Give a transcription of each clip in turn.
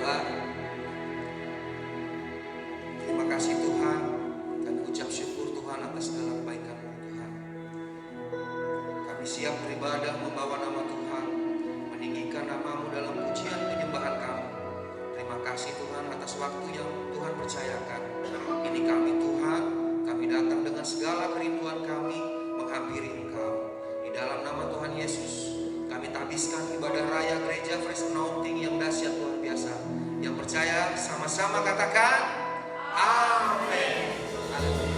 berdoa. Terima kasih Tuhan, kami ucap syukur Tuhan atas segala kebaikan-Mu Tuhan. Kami siap beribadah membawa nama Tuhan, meninggikan nama-Mu dalam pujian penyembahan kami. Terima kasih Tuhan atas waktu yang Tuhan percayakan. Ini kami Tuhan, kami datang dengan segala kerinduan kami menghampiri Engkau. Di dalam nama Tuhan Yesus, kami tabiskan ibadah raya gereja Fresh Anointing yang dahsyat luar biasa. Yang percaya sama-sama katakan amin. Haleluya.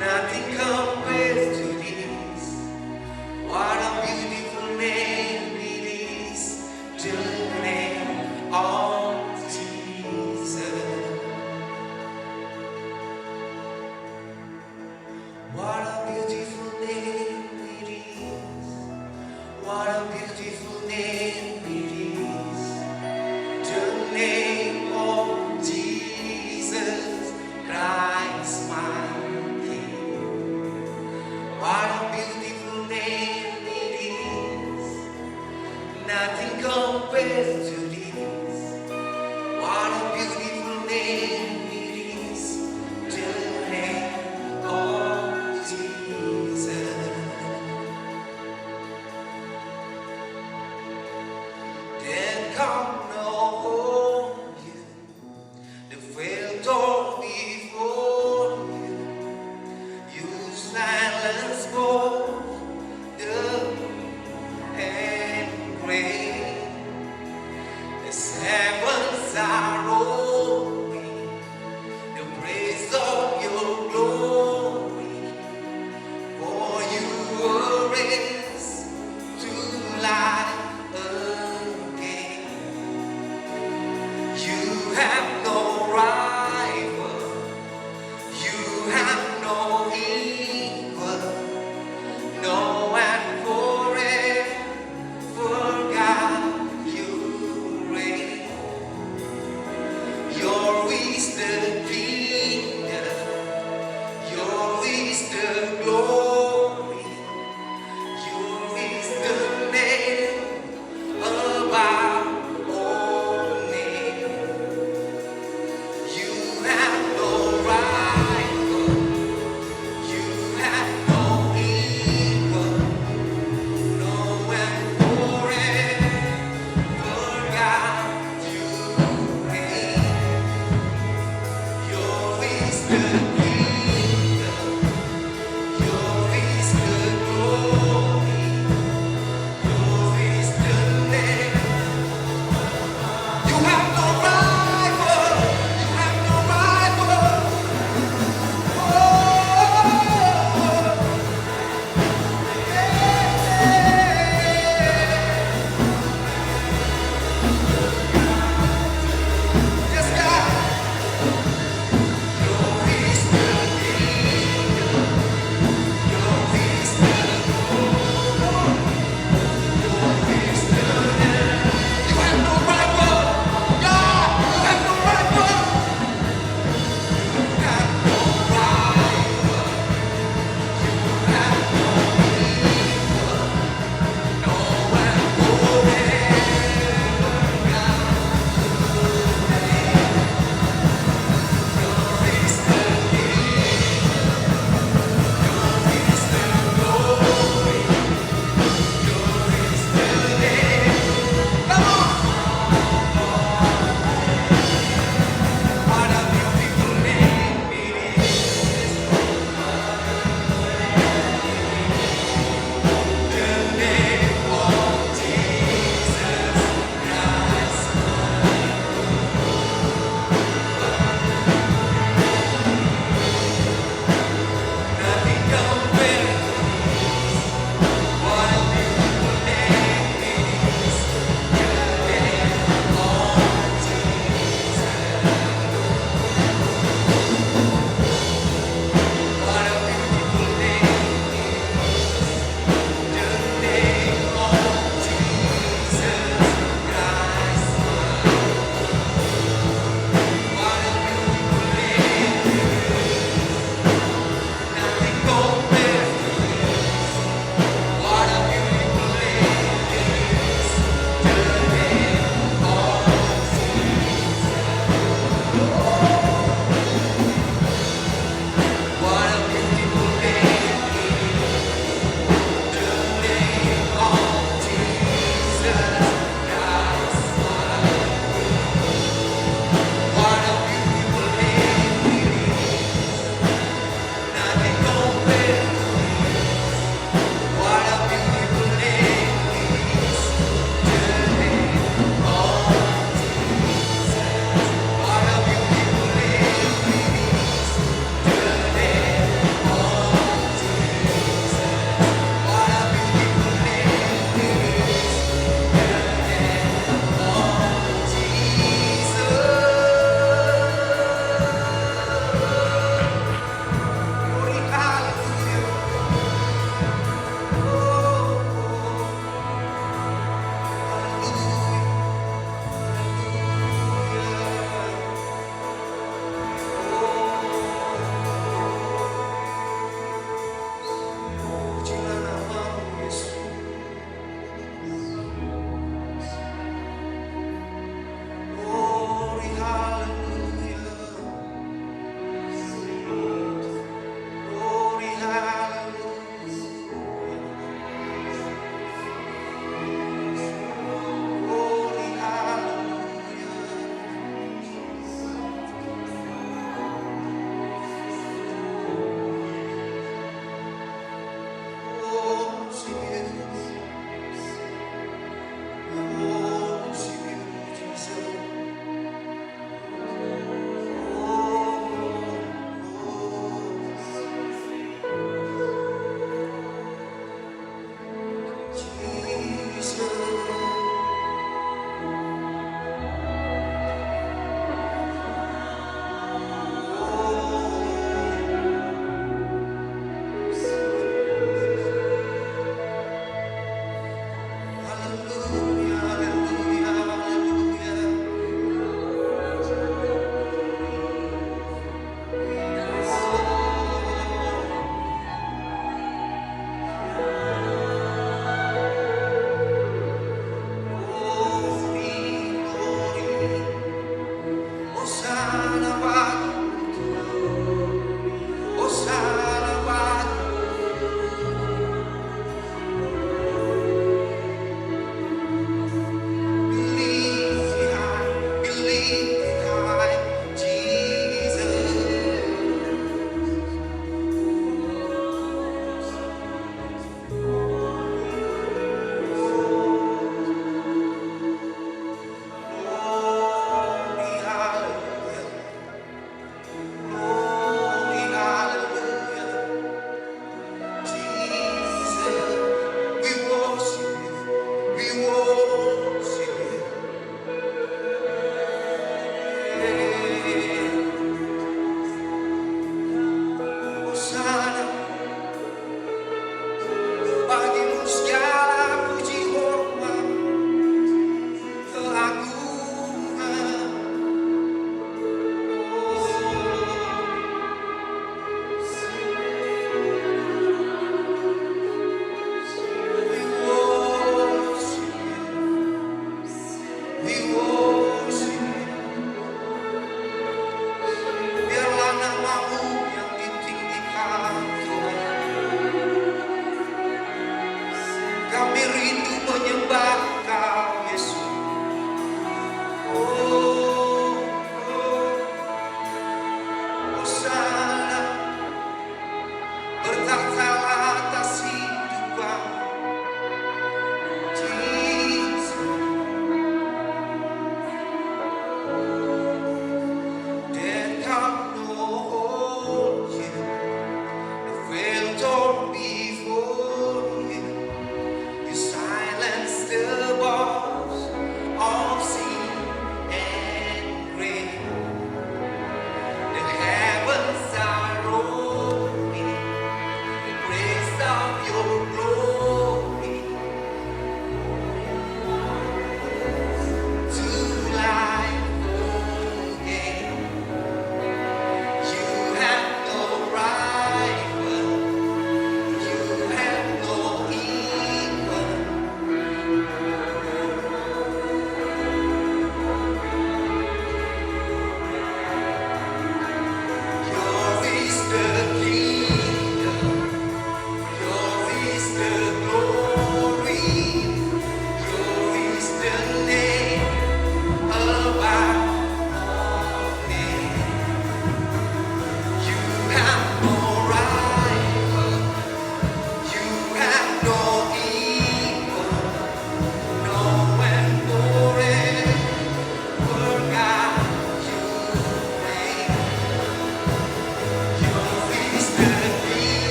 Nothing compares to this. What a beautiful name it is, the name of Jesus. What a beautiful name it is. What a beautiful name it is, the name of Jesus Christ, my King. What a beautiful name it is. Nothing compares to this. What a beautiful name it is, the name of Jesus. Then come know you, the veil torn before you. You silence both the and great. The heavens are rolling, the praise of your glory. For you were raised to life again. You have no rival, you have no equal, no and forever, God, you reign. Your is the kingdom, your is the glory, your is the name above all names. You have no rival, you have no equal, no and forever, God, you reign. Your is the kingdom, your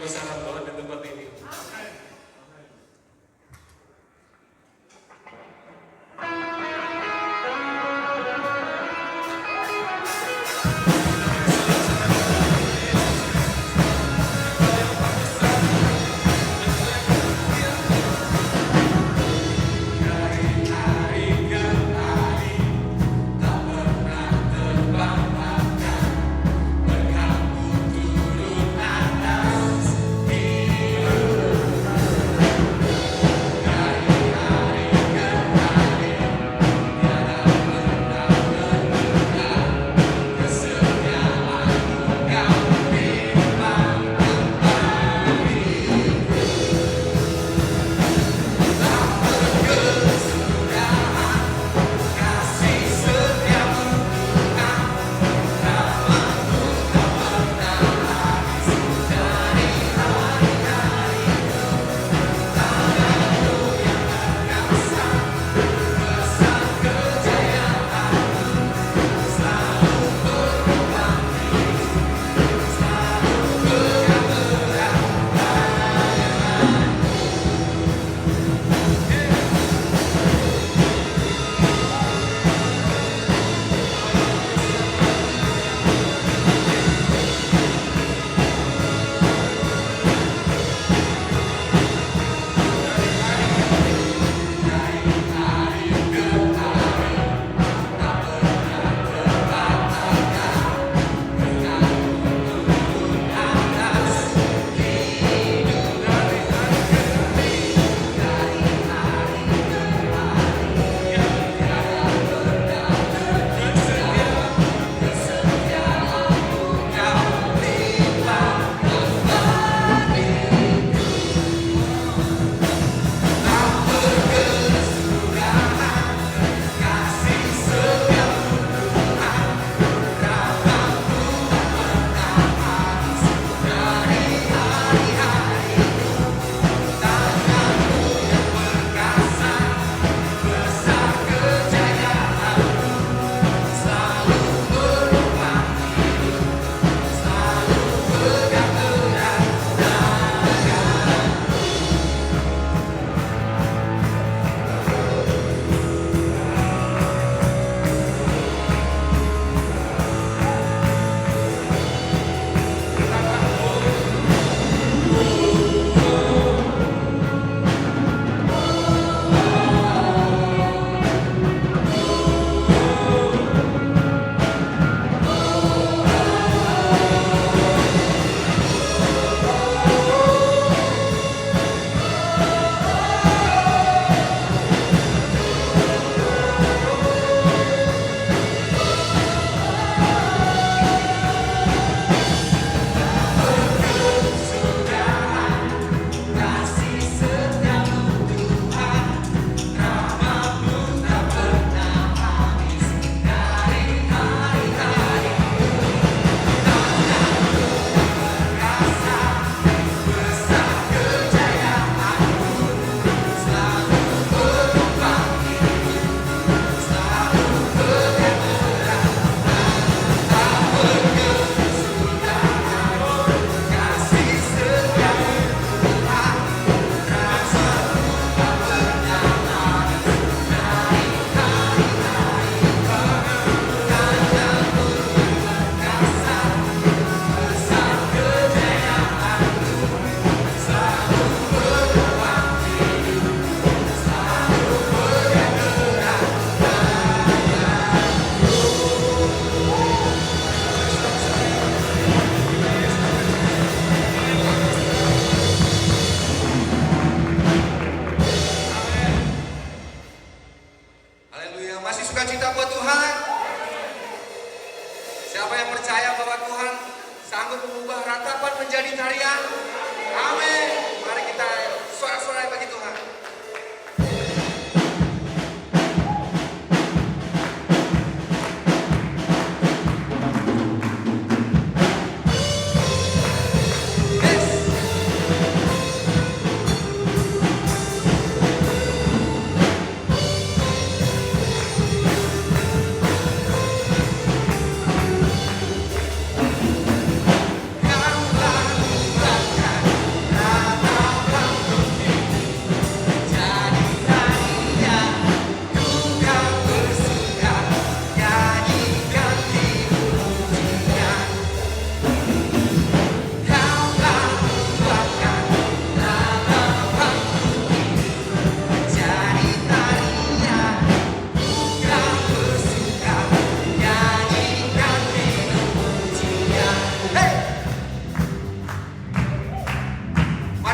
kebesaran Tuhan di tempat ini. Berkabut turun atas hidup.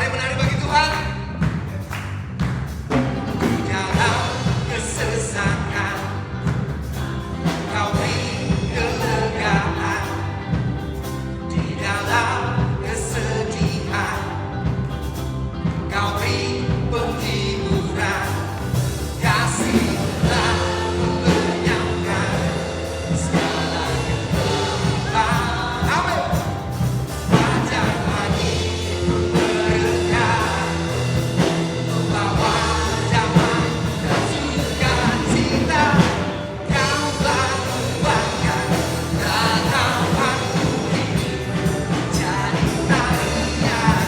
Mari menari bagi Tuhan. Dalam kesesakan Kau beri kelegaan, di dalam kesedihan Kau beri penghiburan. Kasih-Lah melenyapkan segala kegelapan. Amin. Wajah Pagi merekah, membawa damai dan sukacita. Kau telah ubahkan ratapanku ini jadi tarian.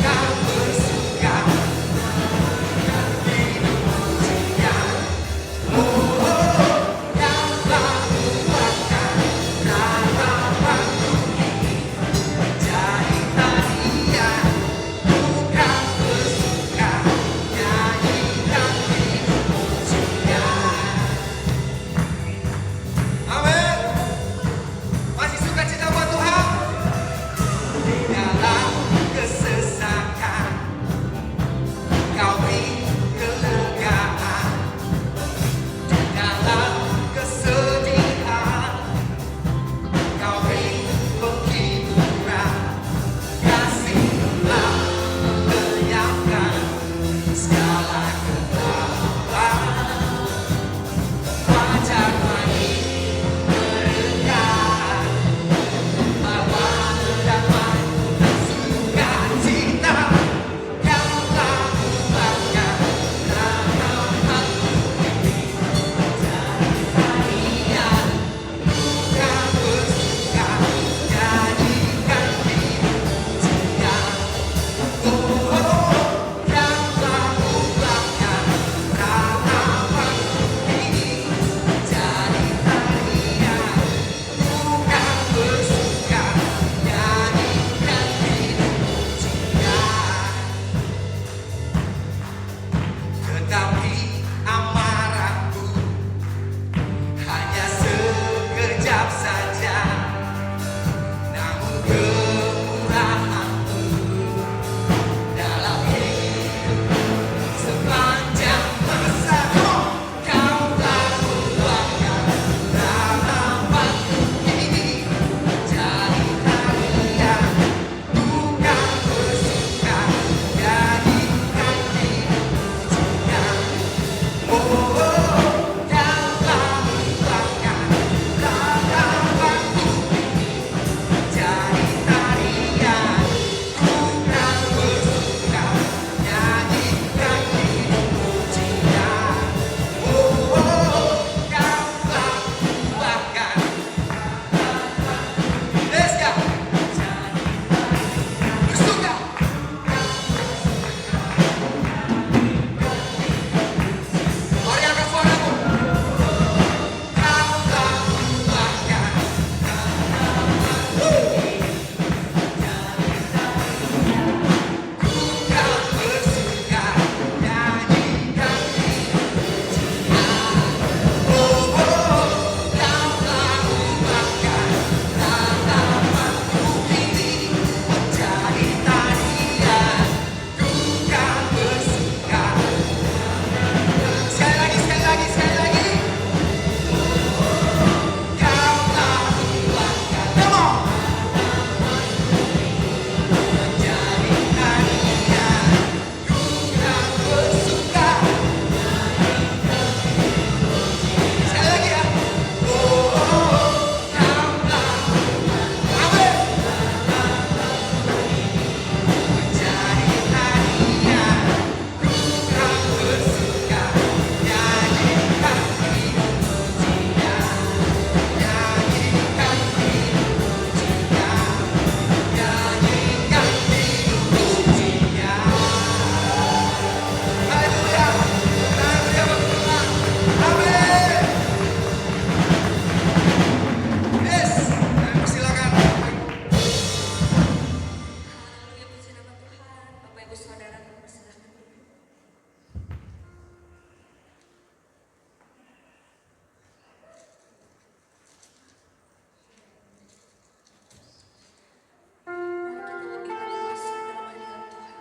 Kau bersuka dan hidup pujian. Oh, Kau telah ubahkan ratapanku ini jadi tarian. Kau bersuka nyanyikan hidup pujian. Amin. Masih sukacita buat Tuhan. Di dalam kesesakan Kau beri kelegaan, di dalam kesedihan Kau beri penghiburan. Kasih-Lah melenyapkan segala kegelapan. Wajah Pagi merekah, membawa damai dan sukacita. Kau telah ubahkan ratapanku ini jadi tarian. Kau bersuka nyanyikan hidup pujian. Oh, Kau telah ubahkan ratapanku ini jadi tarian. Kau bersuka nyanyikan hidup pujian. Tetapi amarahku hanya sekejap saja, namun kemurahan-Mu dalam hidupku sepanjang masa. Kau telah ubahkan ratapanku ini jadi tarian. Kau bersuka nyanyikan hidup pujian. Oh, Kau telah ubahkan ratapanku ini jadi tarian. Kau bersuka nyanyikan hidup pujian. Oh, Kau telah ubahkan. Let's go. Bersuka. Mari angkat suaramu. Kau telah ubahkan. Kau bersuka nyanyikan hidup pujian. Oh, Kau telah ubahkan ratapanku ini menjadi tarian. Kau bersuka. Sekali lagi, sekali lagi, sekali lagi. Kau telah ubahkan. Come on. Menjadi tarian. Kau bersuka. Sekali lagi ya. Oh, Kau telah. Amin. Menjadi tarian. Kau bersuka nyanyikan hidup pujian. Nyanyikan hidup pujian. Nyanyikan hidup pujian. Haleluya. Haleluya bagi Tuhan. Amin. Yes. Kami persilakan. Haleluya, puji nama Tuhan. Bapak Ibu Saudara, persilakan. Mari kita lebih masuk dalam hadirat Tuhan.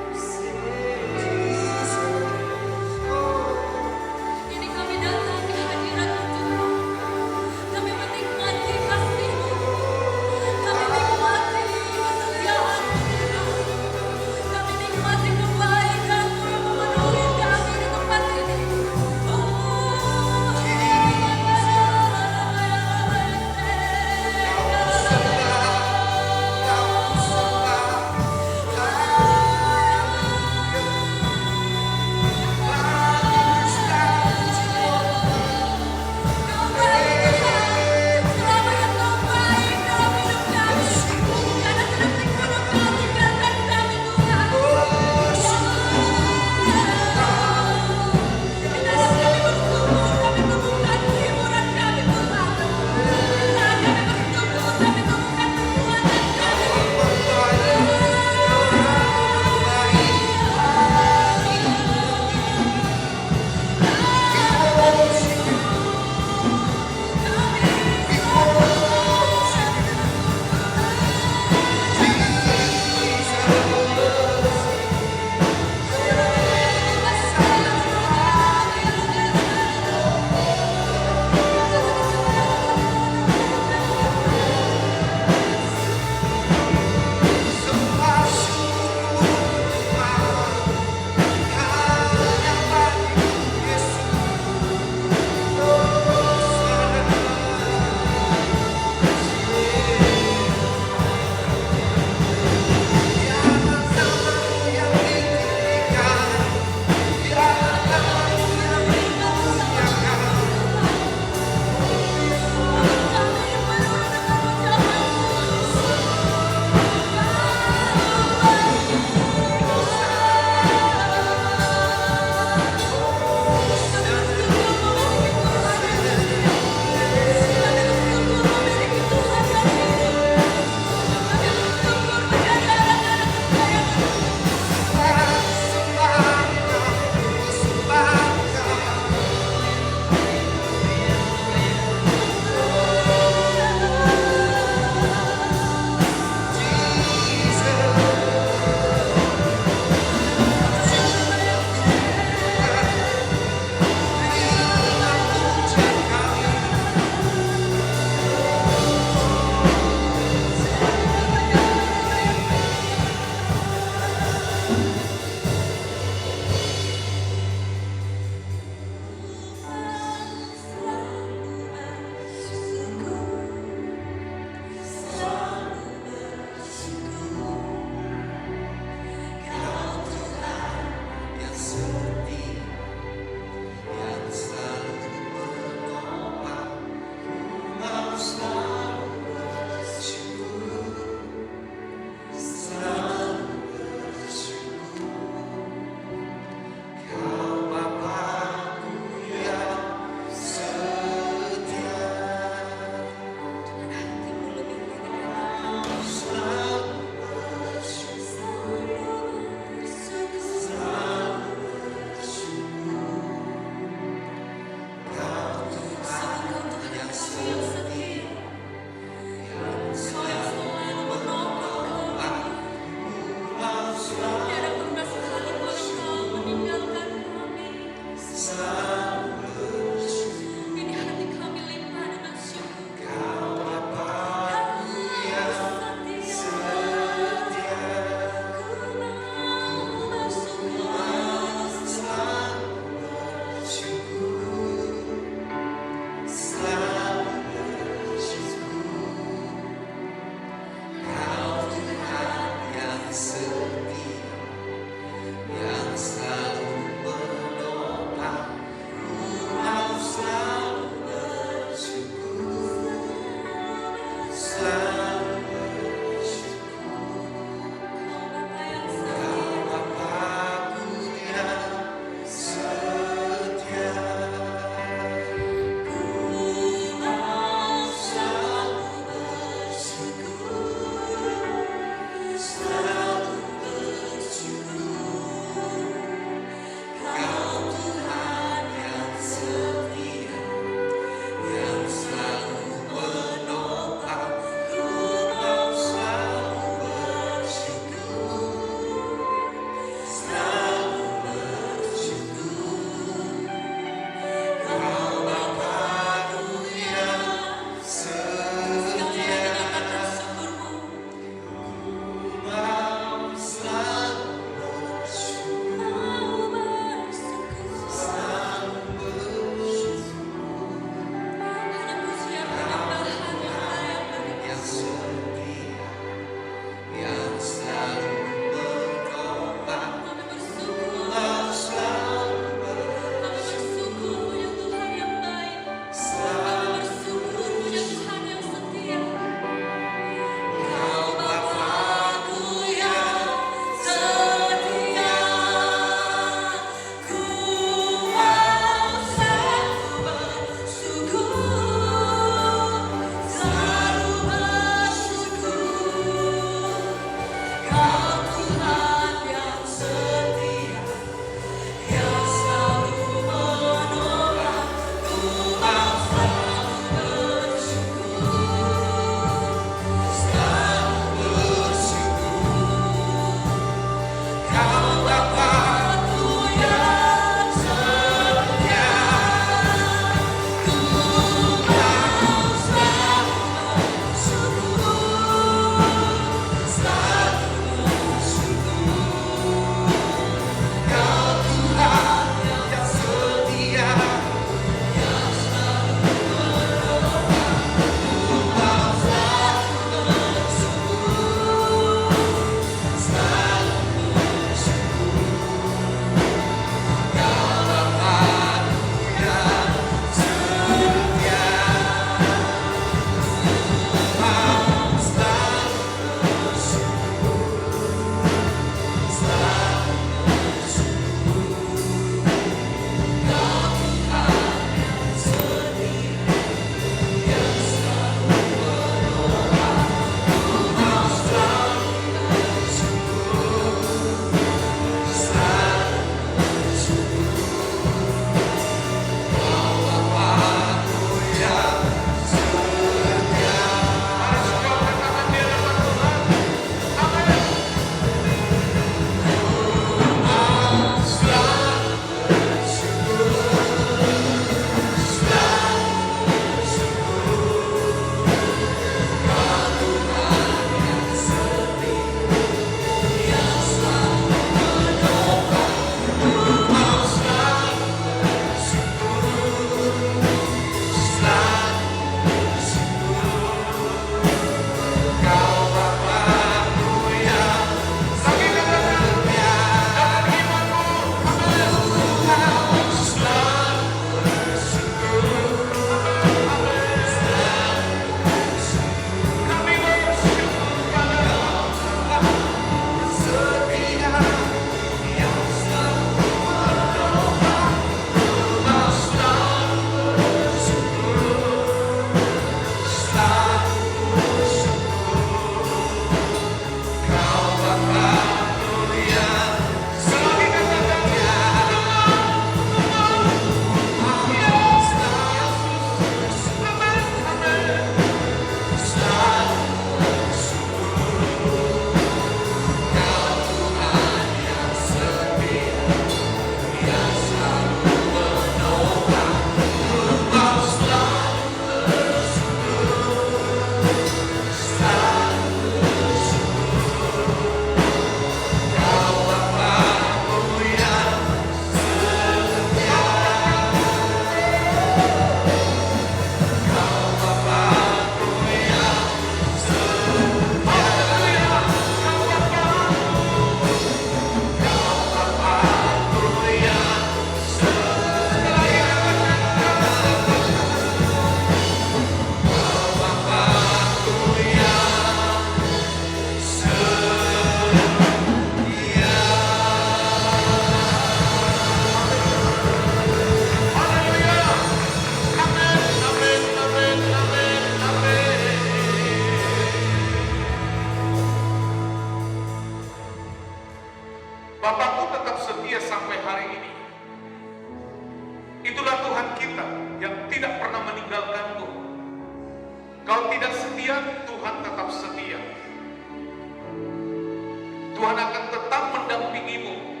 tetap mendampingimu,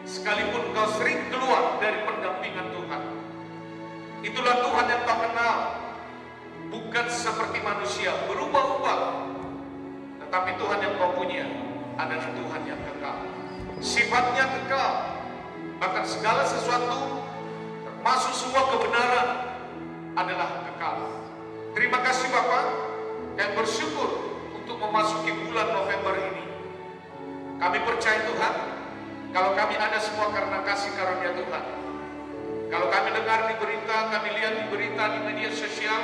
sekalipun kau sering keluar dari pendampingan Tuhan. Itulah Tuhan yang kau kenal, bukan seperti manusia berubah-ubah, tetapi Tuhan yang kau punya adalah Tuhan yang kekal. Sifatnya kekal, bahkan segala sesuatu termasuk semua kebenaran adalah kekal. Terima kasih Bapak, dan bersyukur untuk memasuki bulan November ini. Kami percaya Tuhan, kalau kami ada semua karena kasih karunia Tuhan. Kalau kami dengar di berita, kami lihat di berita di media sosial,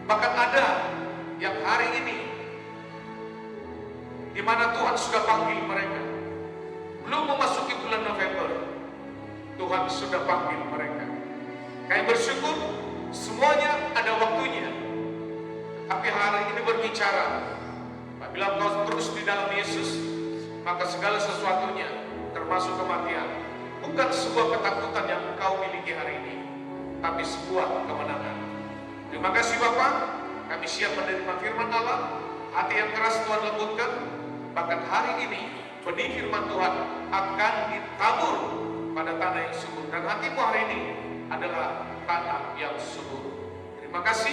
bahkan ada yang hari ini di mana Tuhan sudah panggil mereka. Belum memasuki bulan November, Tuhan sudah panggil mereka. Kami bersyukur semuanya ada waktunya. Tapi hari ini berbicara, apabila kau terus di dalam Yesus, maka segala sesuatunya termasuk kematian bukan sebuah ketakutan yang engkau miliki hari ini, tapi sebuah kemenangan. Terima kasih Bapak, kami siap menerima firman Allah. Hati yang keras Tuhan lembutkan, bahkan hari ini benih firman Tuhan akan ditabur pada tanah yang subur, dan hatimu hari ini adalah tanah yang subur. Terima kasih,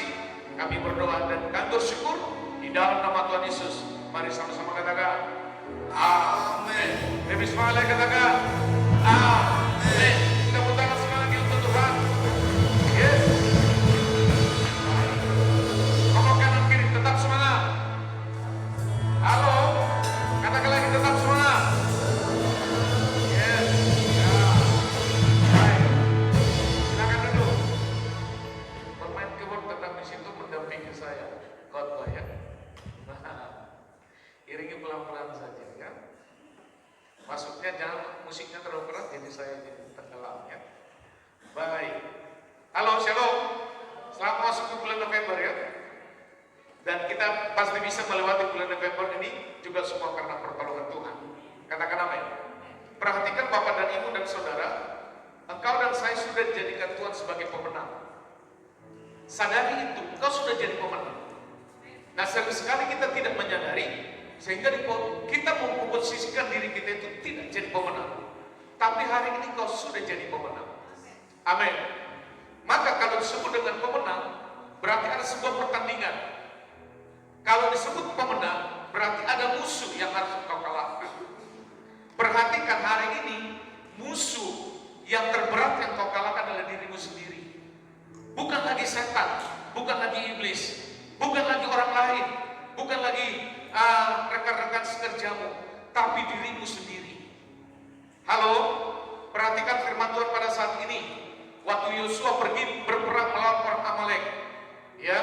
kami berdoa dan kami bersyukur di dalam nama Tuhan Yesus. Mari sama-sama katakan amin. Lebih semangat lagi katakan amin. Kita putar sekali lagi untuk Tuhan. Yes. Ngomong kanan kiri, tetap semangat. Halo, katakan lagi tetap semangat. Yes. Ya. Baik. Silakan duduk. Bermain keyboard tetap di situ mendampingi saya. Khotbah ya. Iringi pelan-pelan saja ya. Masuknya jangan musiknya terlalu keras, jadi saya jadi tenggelam ya. Baik. Halo, shalom. Selamat masuk ke bulan November ya. Dan kita pasti bisa melewati bulan November ini juga semua karena pertolongan Tuhan. Katakan amin. Perhatikan Bapak dan Ibu dan Saudara, engkau dan saya sudah dijadikan Tuhan sebagai pemenang. Sadari itu, engkau sudah jadi pemenang. Nah, sering sekali kita tidak menyadari, sehingga kita memposisikan diri kita itu tidak jadi pemenang. Tapi hari ini kau sudah jadi pemenang. Amin. Maka kalau disebut dengan pemenang, berarti ada sebuah pertandingan. Kalau disebut pemenang, berarti ada musuh yang harus kau kalahkan. Perhatikan hari ini, musuh yang terberat yang kau kalahkan adalah dirimu sendiri. Bukan lagi setan, bukan lagi iblis, bukan lagi orang lain, bukan lagi rekan-rekan sekerjamu, tapi dirimu sendiri. Halo, perhatikan firman Tuhan pada saat ini. Waktu Yosua pergi berperang melawan orang Amalek, ya,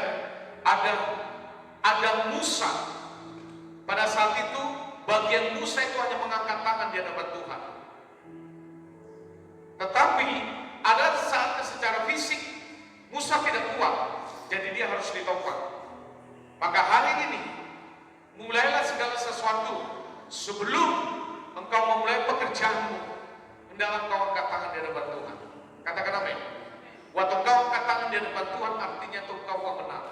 ada Musa. Pada saat itu, bagian Musa itu hanya mengangkat tangan di hadapan Tuhan. Tetapi ada saatnya secara fisik Musa tidak kuat, jadi dia harus ditopang. Maka hari ini mulailah segala sesuatu sebelum engkau memulai pekerjaanmu, hendaklah engkau angkat tangan di hadapan Tuhan. Katakan amin. Waktu engkau angkat tangan di hadapan Tuhan, artinya engkau menang.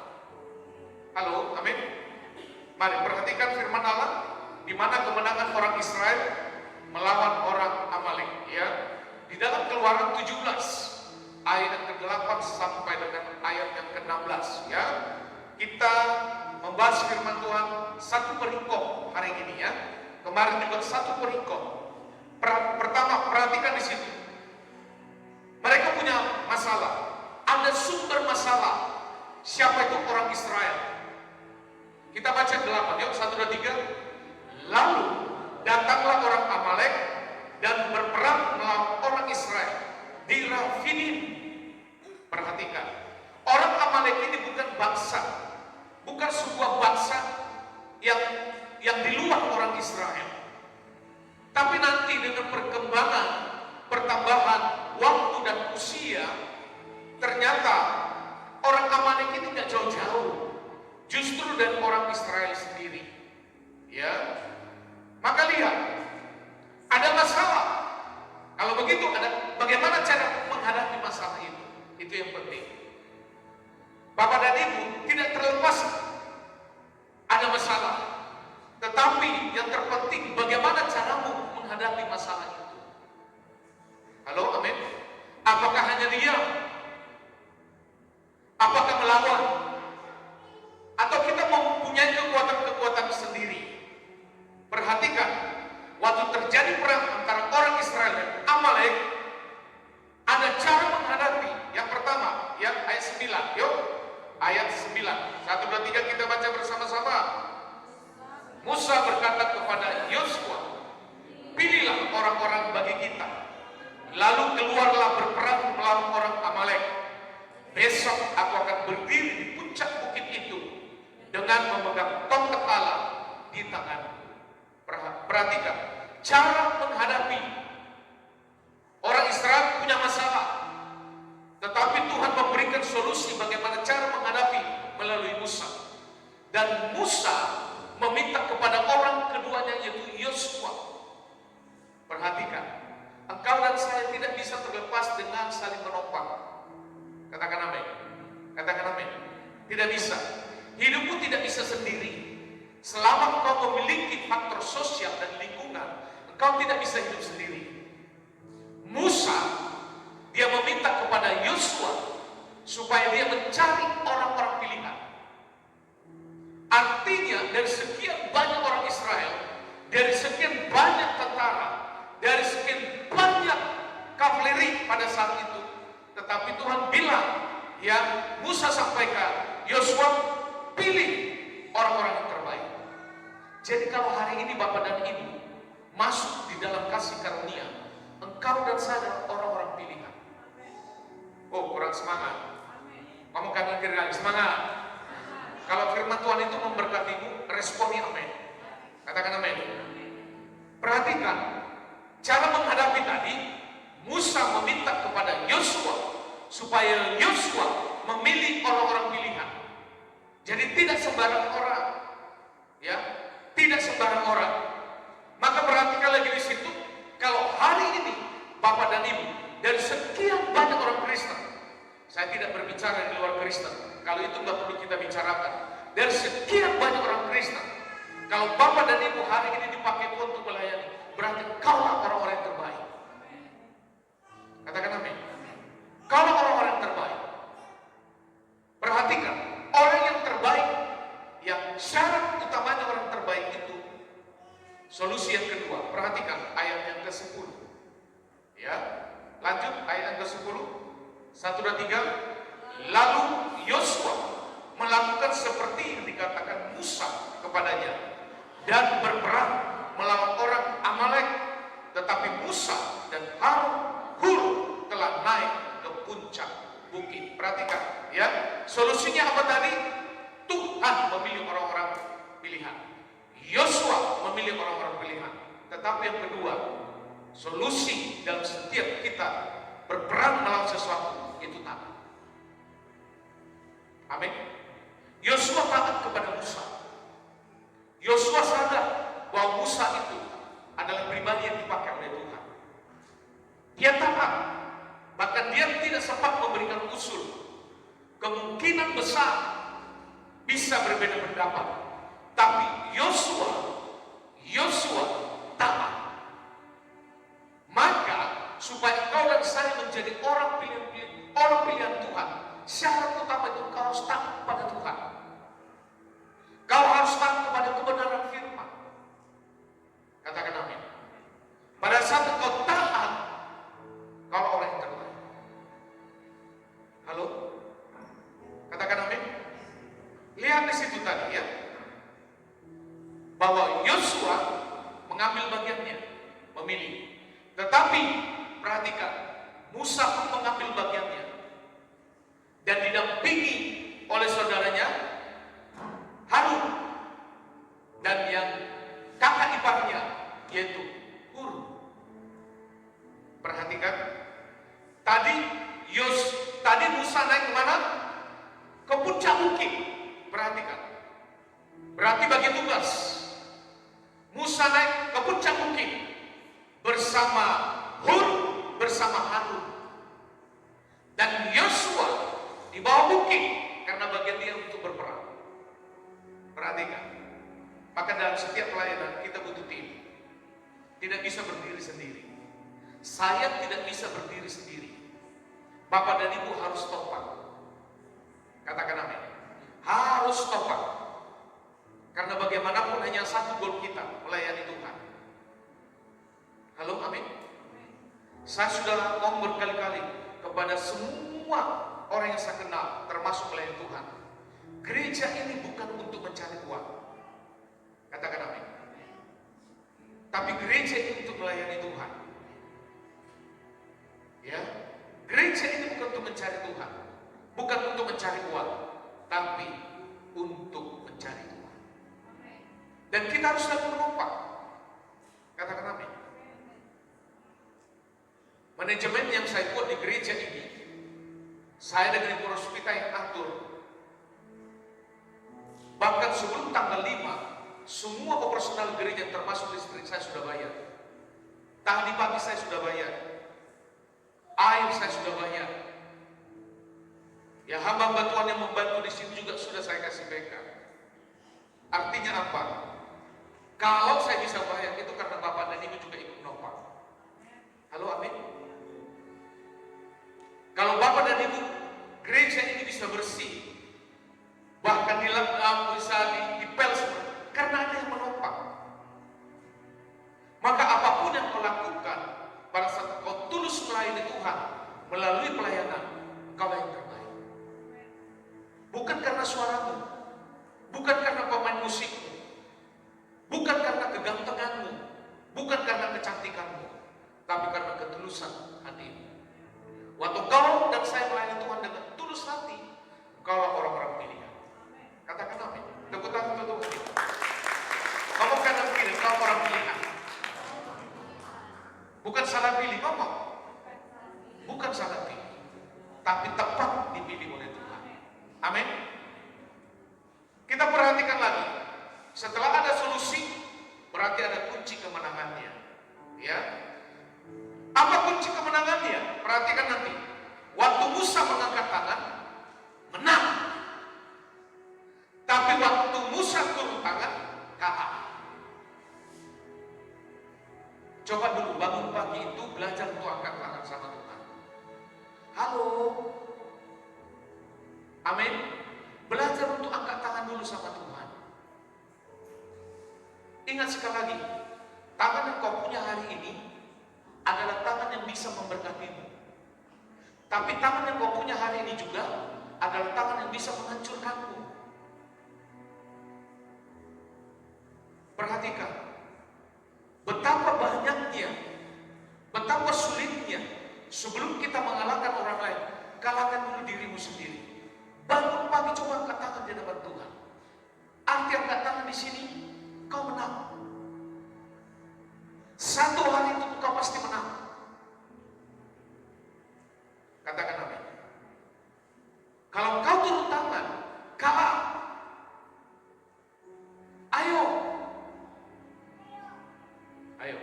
Halo, amin. Mari perhatikan firman Allah, di mana kemenangan orang Israel melawan orang Amalek. Ya, di dalam Keluaran 17 ayat yang ke-8 sampai dengan ayat yang ke-16. Ya, kita membahas firman Tuhan satu perikop hari ini ya. Kemarin juga satu perikop. Pertama, perhatikan di situ. Mereka punya masalah. Ada sumber masalah. Siapa itu orang Israel? Kita baca 8, yuk 1, 2, 3. Lalu datanglah orang Amalek dan berperang melawan orang Israel di Rafidim. Perhatikan, orang Amalek ini bukan bangsa, bukan sebuah bangsa yang di luar orang Israel. Tapi nanti dengan perkembangan, pertambahan waktu dan usia, ternyata orang Amalek ini tidak jauh-jauh, justru dari orang Israel sendiri. Ya, maka lihat, ada masalah. Kalau begitu, ada bagaimana cara menghadapi masalah itu? Itu yang penting. Bapak dan Ibu, tidak terlepas ada masalah. Tetapi yang terpenting bagaimana bagaimana caramu menghadapi masalah itu? Halo, amin. Apakah hanya diam? Apakah melawan? Atau kita mempunyai kekuatan-kekuatan sendiri? Perhatikan, waktu terjadi perang antara orang Israel dan Amalek, ada cara menghadapi. Yang pertama, ya, ayat 9. Yuk, ayat 9. 1, 2, 3 kita baca bersama-sama. Musa berkata kepada Yosua, pilihlah orang-orang bagi kita, lalu keluarlah berperang melawan orang Amalek. Besok aku akan berdiri di puncak bukit itu dengan memegang tongkat Allah di tanganku. Perhatikan, cara menghadapi. Orang Israel punya masalah, tetapi Tuhan memberikan solusi bagaimana cara menghadapi melalui Musa. Dan Musa meminta kepada orang keduanya, yaitu Yosua. Perhatikan, engkau dan saya tidak bisa terlepas dengan saling menopang. Katakan amin. Katakan amin. Tidak bisa. Hidupmu tidak bisa sendiri. Selama engkau memiliki faktor sosial dan lingkungan, engkau tidak bisa hidup sendiri. Musa, dia meminta kepada Yosua supaya dia mencari orang-orang pilihan. Artinya dari sekian banyak orang Israel, dari sekian banyak tentara, dari sekian banyak kavaleri pada saat itu, tetapi Tuhan bilang, ya, Musa sampaikan, Yosua, pilih orang-orang yang terbaik. Jadi kalau hari ini Bapak dan Ibu masuk di dalam kasih karunia, engkau dan saya adalah orang-orang pilihan. Oh, kurang semangat. Kamu kanan kiri lagi, semangat. Kalau firman Tuhan itu memberkatimu, responi amin. Katakan amin. Perhatikan, cara menghadapi tadi, Musa meminta kepada Yosua supaya Yosua memilih orang-orang pilihan. Jadi tidak sembarang orang, ya, tidak sembarang orang. Maka perhatikan lagi di situ, kalau hari ini Bapak dan Ibu dari sekian banyak orang Kristen, saya tidak berbicara di luar Kristen, kalau itu nggak perlu kita bicarakan. Dari sekian banyak orang Kristen, kalau Bapak dan Ibu hari ini dipakai untuk melayani, berarti kaulah orang-orang yang terbaik. Katakan amin. Kaulah orang-orang yang terbaik. Perhatikan, orang yang terbaik, yang syarat utamanya orang terbaik itu, solusi yang kedua. Perhatikan ayat yang ke-10. Ya, lanjut ayat yang ke-10. 1, 2, 3. Lalu Yosua melakukan seperti yang dikatakan Musa kepadanya dan berperang melawan orang Amalek. Tetapi Musa dan Hur telah naik ke puncak bukit. Perhatikan, ya, solusinya apa tadi? Tuhan memilih orang-orang pilihan, Yosua memilih orang-orang pilihan. Tetapi yang kedua, solusi dalam setiap kita berperang melawan sesuatu itu taat. Amin. Yosua taat kepada Musa. Yosua sadar bahwa Musa itu adalah pribadi yang dipakai oleh Tuhan. Dia taat, bahkan dia tidak sempat memberikan usul. Kemungkinan besar bisa berbeda pendapat, tapi Yosua taat. Maka supaya kau dan saya menjadi orang pilihan Tuhan, syarat utama itu kau harus taat kepada Tuhan. Kau harus taat kepada kebenaran firman. Katakan amin. Pada saat kau taat, kau orang yang terbaik. Halo? Katakan amin. Lihat di situ tadi, ya, bahwa Yosua mengambil bagiannya, memilih. Tetapi perhatikan, Musa pun mengambil bagiannya dan didampingi oleh saudaranya Harun dan yang kakak iparnya yaitu Hur. Perhatikan, tadi Musa naik kemana? Ke puncak bukit. Perhatikan, berarti bagi tugas Musa naik ke puncak bukit bersama Hur, bersama Harun, dan Yosua di bawah bukit karena bagian dia untuk berperang. Perhatikan, maka dalam setiap pelayanan kita butuh tim. tidak bisa berdiri sendiri. Saya tidak bisa berdiri sendiri. Bapak dan Ibu harus topang. Katakan amin. Harus topang. Karena bagaimanapun hanya satu goal kita, melayani Tuhan. Halo, amin. Saya sudah ngomong berkali-kali kepada semua orang yang saya kenal, termasuk melayani Tuhan. Gereja ini bukan untuk mencari uang. Katakan amin. Tapi gereja ini untuk melayani Tuhan. Ya, gereja ini bukan untuk mencari Tuhan, bukan untuk mencari uang, tapi untuk mencari Tuhan. Dan kita harus selalu menopang. Katakan amin. Manajemen yang saya buat di gereja ini, saya dengan Ibu Rospita yang atur. Bahkan sebelum tanggal 5, semua operasional gereja termasuk listrik saya sudah bayar. Tadi pagi saya sudah bayar. Air saya sudah bayar. Ya, hamba Tuhan yang membantu di sini juga sudah saya kasih backup. Artinya apa? Kalau saya bisa bayar itu karena Bapak dan Ibu juga ikut nopang. Halo, amin. Kalau Bapak dan Ibu, gereja ini bisa bersih, bahkan bisa dipel karena ada yang menopang. Maka apapun yang kau lakukan pada saat kau tulus melayani Tuhan melalui pelayanan, kau yang terbaik. Bukan karena suaramu, bukan karena pemain musikmu, bukan karena kegantenganmu, bukan karena kecantikanmu, tapi karena ketulusan hatimu. Waktu kau dan saya melayani Tuhan dengan tulus hati, kaulah orang-orang pilihan. Katakan amin. Tepuk tangan untuk Tuhan. Kamu kanan kiri, kau orang pilihan. Bukan salah pilih, ngomong. Bukan salah pilih, tapi tepat dipilih oleh Tuhan. Amin. Kita perhatikan lagi. Setelah ada solusi, berarti ada kunci kemenangannya. Ya. Apa kunci kemenangannya? Perhatikan nanti. Waktu Musa mengangkat tangan, menang. Tapi waktu Musa turun tangan, kalah. Coba dulu bangun pagi itu belajar untuk angkat tangan sama Tuhan. Halo. Amin. Belajar untuk angkat tangan dulu sama Tuhan. Ingat sekali lagi, tangan yang kau punya hari ini adalah tangan yang bisa memberkatimu. Tapi tangan yang kau punya hari ini juga adalah tangan yang bisa menghancurkanmu. Perhatikan, betapa banyaknya, betapa sulitnya sebelum kita mengalahkan orang lain, kalahkan dulu dirimu sendiri. Bangun pagi coba angkat tangan di hadapan Tuhan. Arti angkat tangan di sini, kau menang. Satu hari itu kau pasti menang. Katakan amin. Kalau kau turun tangan, kalah. Ayo. Ayo.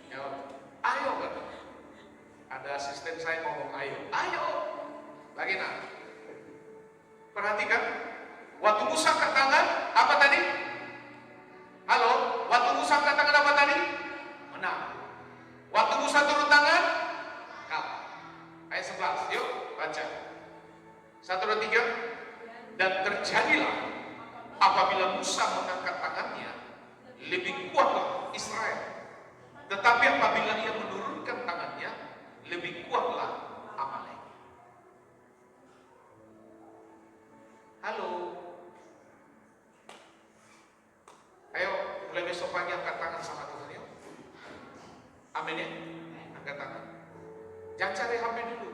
Jawab. Ayo, kata. Ada asisten saya ngomong ayo. Ayo. Lagi nak. Perhatikan. Waktu Musa angkat tangan, apa tadi? Halo, waktu Musa angkat tangan apa tadi? Menang. Waktu Musa turun tangan, kalah. Ayat 11, yuk baca. 1, 2, 3. Dan terjadilah apabila Musa mengangkat tangannya, lebih kuatlah Israel. Tetapi apabila ia menurunkan tangannya, lebih kuatlah Amalek. Halo. Ayo, mulai besok pagi angkat tangan sama Tuhan ya. Amin ya. Angkat tangan. Jangan cari HP dulu.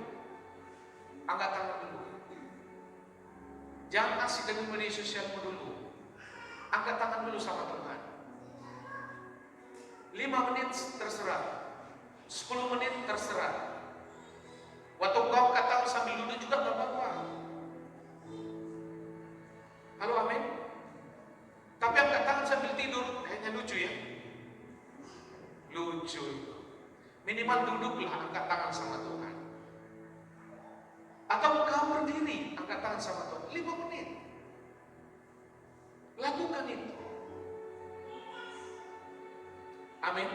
Angkat tangan dulu. Jangan asik dengan media sosialmu dulu. Angkat tangan dulu sama Tuhan. 5 menit terserah. 10 menit terserah. Waktu kau angkat tangan sambil duduk juga gak apa-apa. Halo, amin. Tapi angkat tangan sambil tidur, kayaknya lucu ya. Lucu. Minimal duduklah angkat tangan sama Tuhan. Atau kau berdiri, angkat tangan sama Tuhan. 5 menit. Lakukan itu. Amin.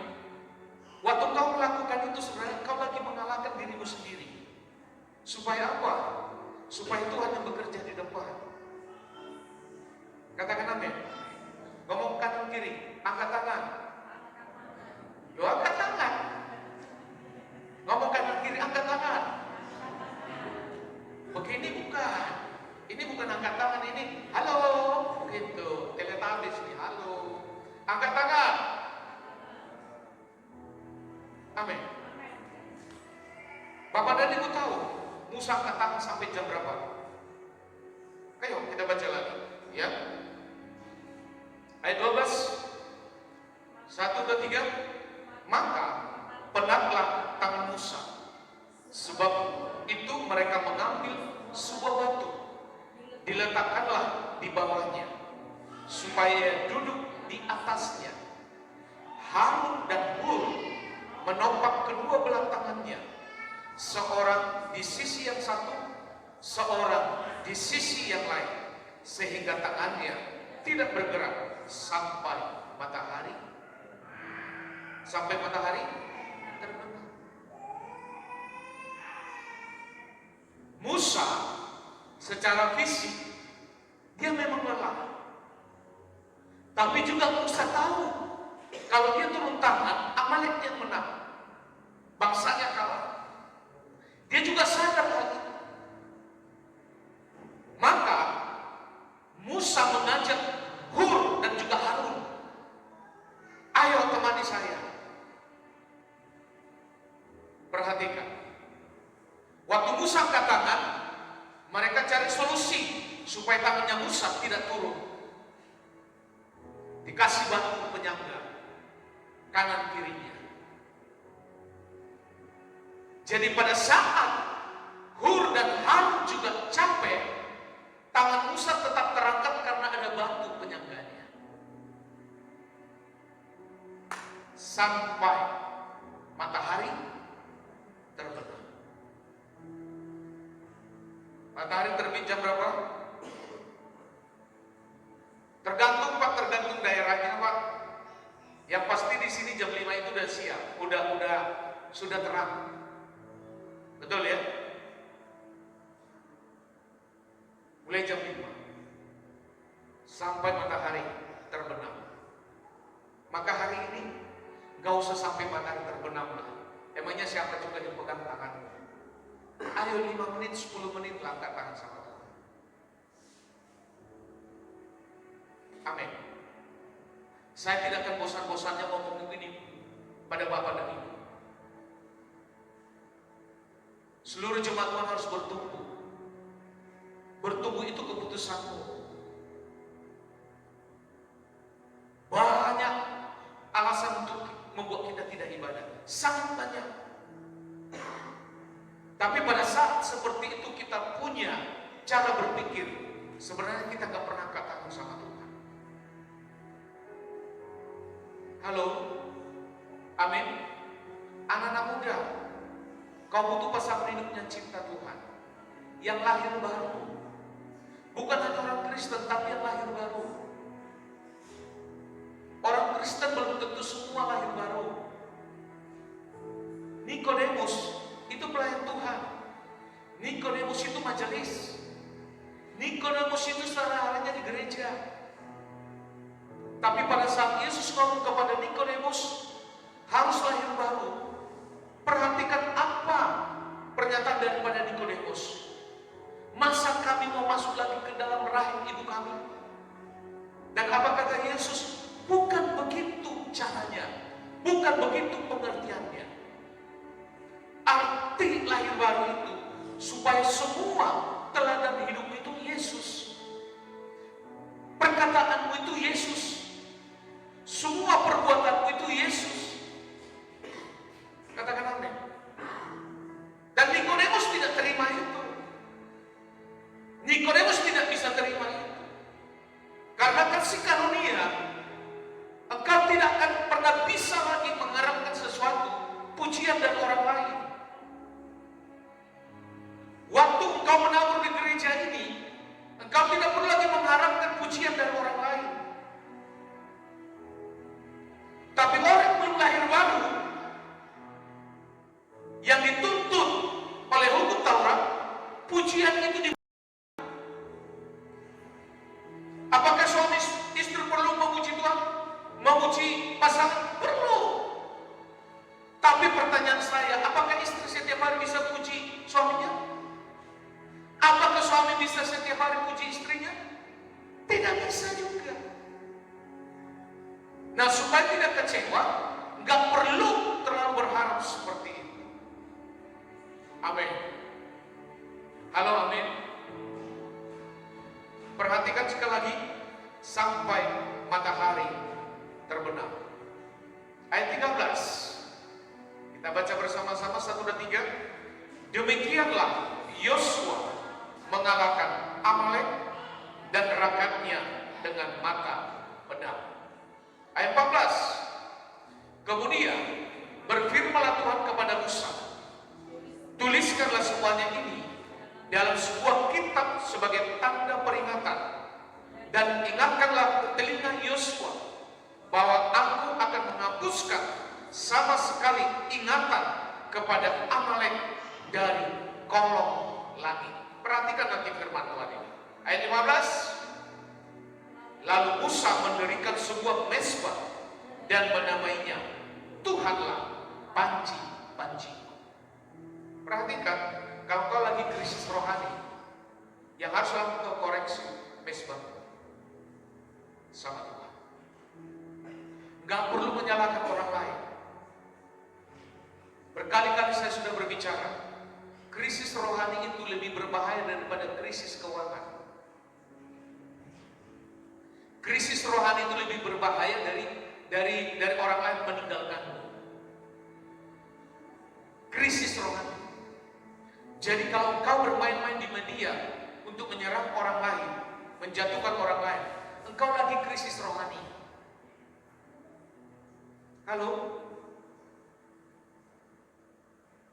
Waktu kau melakukan itu sebenarnya kau lagi mengalahkan dirimu sendiri. Supaya apa? Supaya Tuhan yang bekerja di depan. Katakan amin. Ngomong kanan kiri, angkat tangan. Lo angkat tangan. Ngomong kanan kiri, angkat tangan. Begini bukan. Ini bukan angkat tangan, ini halo. Begitu, teletabis nih, halo. Angkat tangan. Amin. Bapak dan Ibu tahu Musa angkat tangan sampai jam berapa? Ayo kita baca lagi, ya. Ayat 12, 1 dan 3. Maka penatlah tangan Musa, sebab itu mereka mengambil sebuah batu, diletakkanlah di bawahnya, supaya duduk di atasnya. Harun dan Hur menopang kedua belah tangannya, seorang di sisi yang satu, seorang di sisi yang lain, sehingga tangannya tidak bergerak sampai matahari terbenam. Musa secara fisik dia memang lelah, tapi juga Musa tahu kalau dia turun tangan, Amalek yang menang, bangsanya kalah. Dia juga sadar hal itu. Maka Musa mengajak Hur dan juga Harun, ayo temani saya. Perhatikan, waktu Musa angkat tangan, mereka cari solusi supaya tangannya Musa tidak turun. Dikasih batu penyangga kanan kirinya. Jadi pada saat Hur dan Harun juga capek, tangan Musa tetap terangkat karena ada batu penyangganya. Sampai matahari terbenam. Matahari terbit jam berapa? Tergantung Pak, tergantung daerahnya Pak. Yang pasti di sini jam 5 itu udah siap, sudah terang. Betul ya? Mulai jam 5 sampai matahari terbenam. Maka hari ini gak usah sampai matahari terbenam lah. Emangnya siapa juga yang pegang tangan? Ayo 5 menit, 10 menit lah angkat tangan sama Tuhan. Amin. Saya tidak akan bosan-bosannya ngomong begini pada Bapak dan Ibu. Seluruh jemaat Tuhan harus bertumbuh. Bertumbuh itu keputusanmu. Banyak alasan untuk membuat kita tidak ibadah. Sangat banyak. Tapi pada saat seperti itu kita punya cara berpikir. Sebenarnya kita gak pernah angkat tangan sama Tuhan. Halo? Amin. Anak-anak muda, kau butuh pasangan hidupnya cinta Tuhan, yang lahir baru. Bukan hanya orang Kristen, tapi yang lahir baru. Orang Kristen belum tentu semua lahir baru. Nikodemus itu pelayan Tuhan. Nikodemus itu majelis. Nikodemus itu saudara-saudaranya di gereja. Tapi pada saat Yesus ngomong kepada Nikodemus, harus lahir baru. Perhatikan apa pernyataan daripada Nikodemus. Masa kami mau masuk lagi ke dalam rahim ibu kami? Dan apa kata Yesus? Bukan begitu caranya. Bukan begitu pengertiannya. Arti lahir baru itu supaya semua teladan hidupmu itu Yesus. Perkataanmu itu Yesus. Semua perbuatanmu itu Yesus. Katakan amin. Dan Nikodemus tidak terima itu. Nikodemus tidak bisa terima itu. Karena kasih karunia, engkau tidak akan pernah bisa lagi mengharapkan sesuatu, pujian dari orang lain. Waktu engkau menabur di gereja ini, engkau tidak perlu lagi mengharapkan pujian dari orang lain. Tapi orang yang belum Nah, supaya tidak kecewa, nggak perlu terlalu berharap seperti itu. Amin. Halo, amin. Perhatikan sekali lagi, sampai matahari terbenam. Ayat 13. Kita baca bersama-sama 1 dan 3. Demikianlah Yosua mengalahkan Amalek dan rakyatnya dengan mata pedang. Ayat 14. Kemudian berfirmanlah Tuhan kepada Musa, tuliskanlah semuanya ini dalam sebuah kitab sebagai tanda peringatan, dan ingatkanlah ke telinga Yosua bahwa aku akan menghapuskan sama sekali ingatan kepada Amalek dari kolong langit. Perhatikan nanti firman Tuhan ini. Ayat 15. Lalu Musa mendirikan sebuah mezbah dan menamainya Tuhanlah panji-panji. Perhatikan, kalau kau lagi krisis rohani, yang harus lakukan koreksi mezbah sama Tuhan. Gak perlu menyalahkan orang lain. Berkali-kali saya sudah berbicara, krisis rohani itu lebih berbahaya daripada krisis keuangan. Krisis rohani itu lebih berbahaya dari orang lain meninggalkanmu. Krisis rohani. Jadi kalau engkau bermain-main di media untuk menyerang orang lain, menjatuhkan orang lain, engkau lagi krisis rohani. Halo?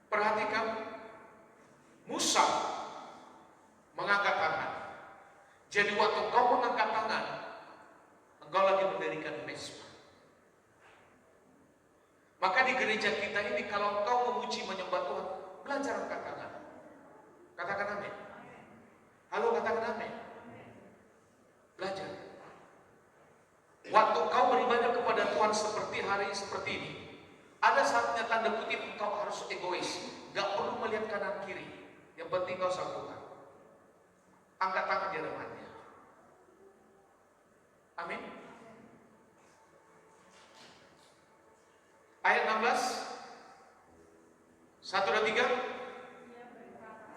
Perhatikan, Musa mengangkat tangan. Jadi waktu engkau mengangkat tangan, engkau lagi mendirikan mezbah. Maka di gereja kita ini, kalau engkau memuji menyembah Tuhan, belajar angkat tangan. Katakan amin. Halo, katakan amin. Belajar. Waktu kau beribadah kepada Tuhan seperti hari seperti ini, ada saatnya tanda kutip engkau harus egois, gak perlu melihat kanan kiri. Yang penting kau sambungkan. Angkat tangan di hadapannya. Amin. Ayat 16. 1 dan 3.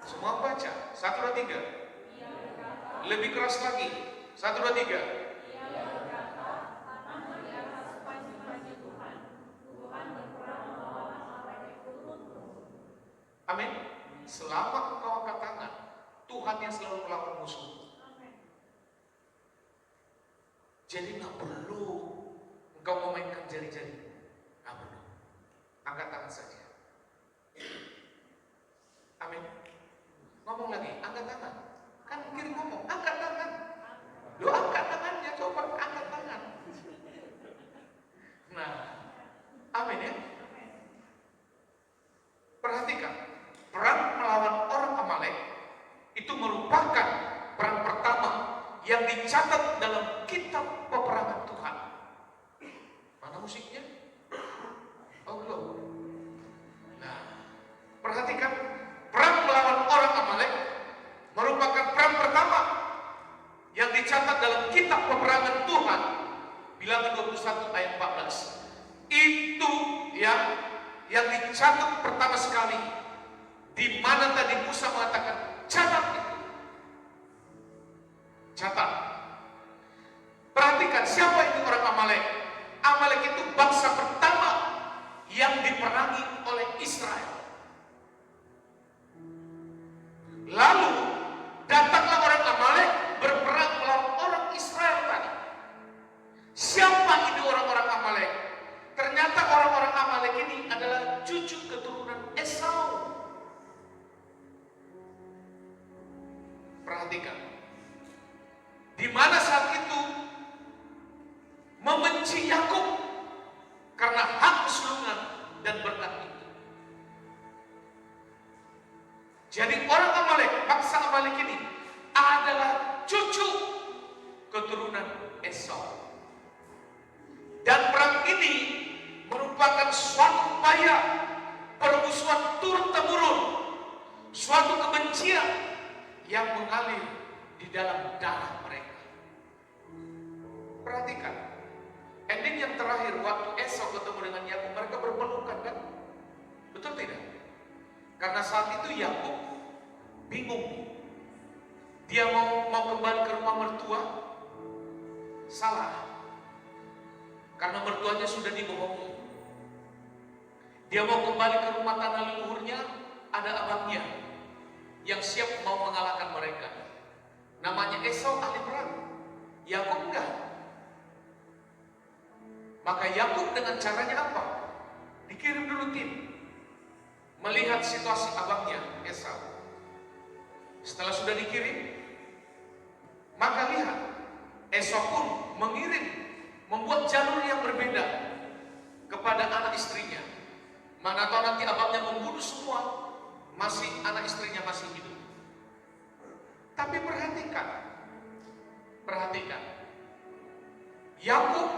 Semua baca. 1 dan 3. Lebih keras lagi. 1 dan 3. Amin. Selama engkau angkat tangan, Tuhan yang selalu melawan musuh. Jadi nggak perlu engkau memainkan jari-jari. Nggak perlu. Angkat tangan saja. Amin. Ngomong lagi, angkat tangan. Kan kiri ngomong, angkat tangan. Lo angkat tangannya, coba angkat tangan. Nah, amin ya. Perhatikan, perang melawan orang Amalek itu merupakan perang pertama yang dicatat dalam kitab peperangan Tuhan. Mana musiknya? Oh belum. Nah, perhatikan, perang melawan orang Amalek merupakan perang pertama yang dicatat dalam kitab peperangan Tuhan. Bilangan 21 ayat 14. Itu yang dicatat pertama sekali, di mana tadi Musa mengatakan catat itu. Catat. Perhatikan, siapa itu orang Amalek? Amalek itu bangsa pertama yang diperangi oleh Israel. Lalu datanglah orang Amalek berperang melawan orang Israel tadi. Siapa ini orang-orang Amalek? Ternyata orang-orang Amalek ini adalah cucu keturunan Esau. Perhatikan, di mana saat itu membenci Yakub karena hak kesulungan dan berkat itu. Jadi orang Amalek, bangsa Amalek ini adalah cucu keturunan Esau. Dan perang ini merupakan suatu upaya permusuhan turun-temurun, suatu kebencian yang mengalir di dalam darah mereka. Perhatikan, ending yang terakhir waktu Esau ketemu dengan Yakub, mereka berpelukan kan? Betul tidak? Karena saat itu Yakub bingung. Dia mau kembali ke rumah mertua, salah. Karena mertuanya sudah dibohongi. Dia mau kembali ke rumah tanah leluhurnya, ada abangnya yang siap mau mengalahkan mereka. Namanya Esau, ahli perang. Yakub enggak. Maka Yakub dengan caranya apa? Dikirim dulu tim melihat situasi abangnya Esau. Setelah sudah dikirim, maka lihat Esau pun membuat jalur yang berbeda kepada anak istrinya. Mana tahu nanti abangnya membunuh semua, masih anak istrinya masih hidup. Tapi perhatikan, Yakub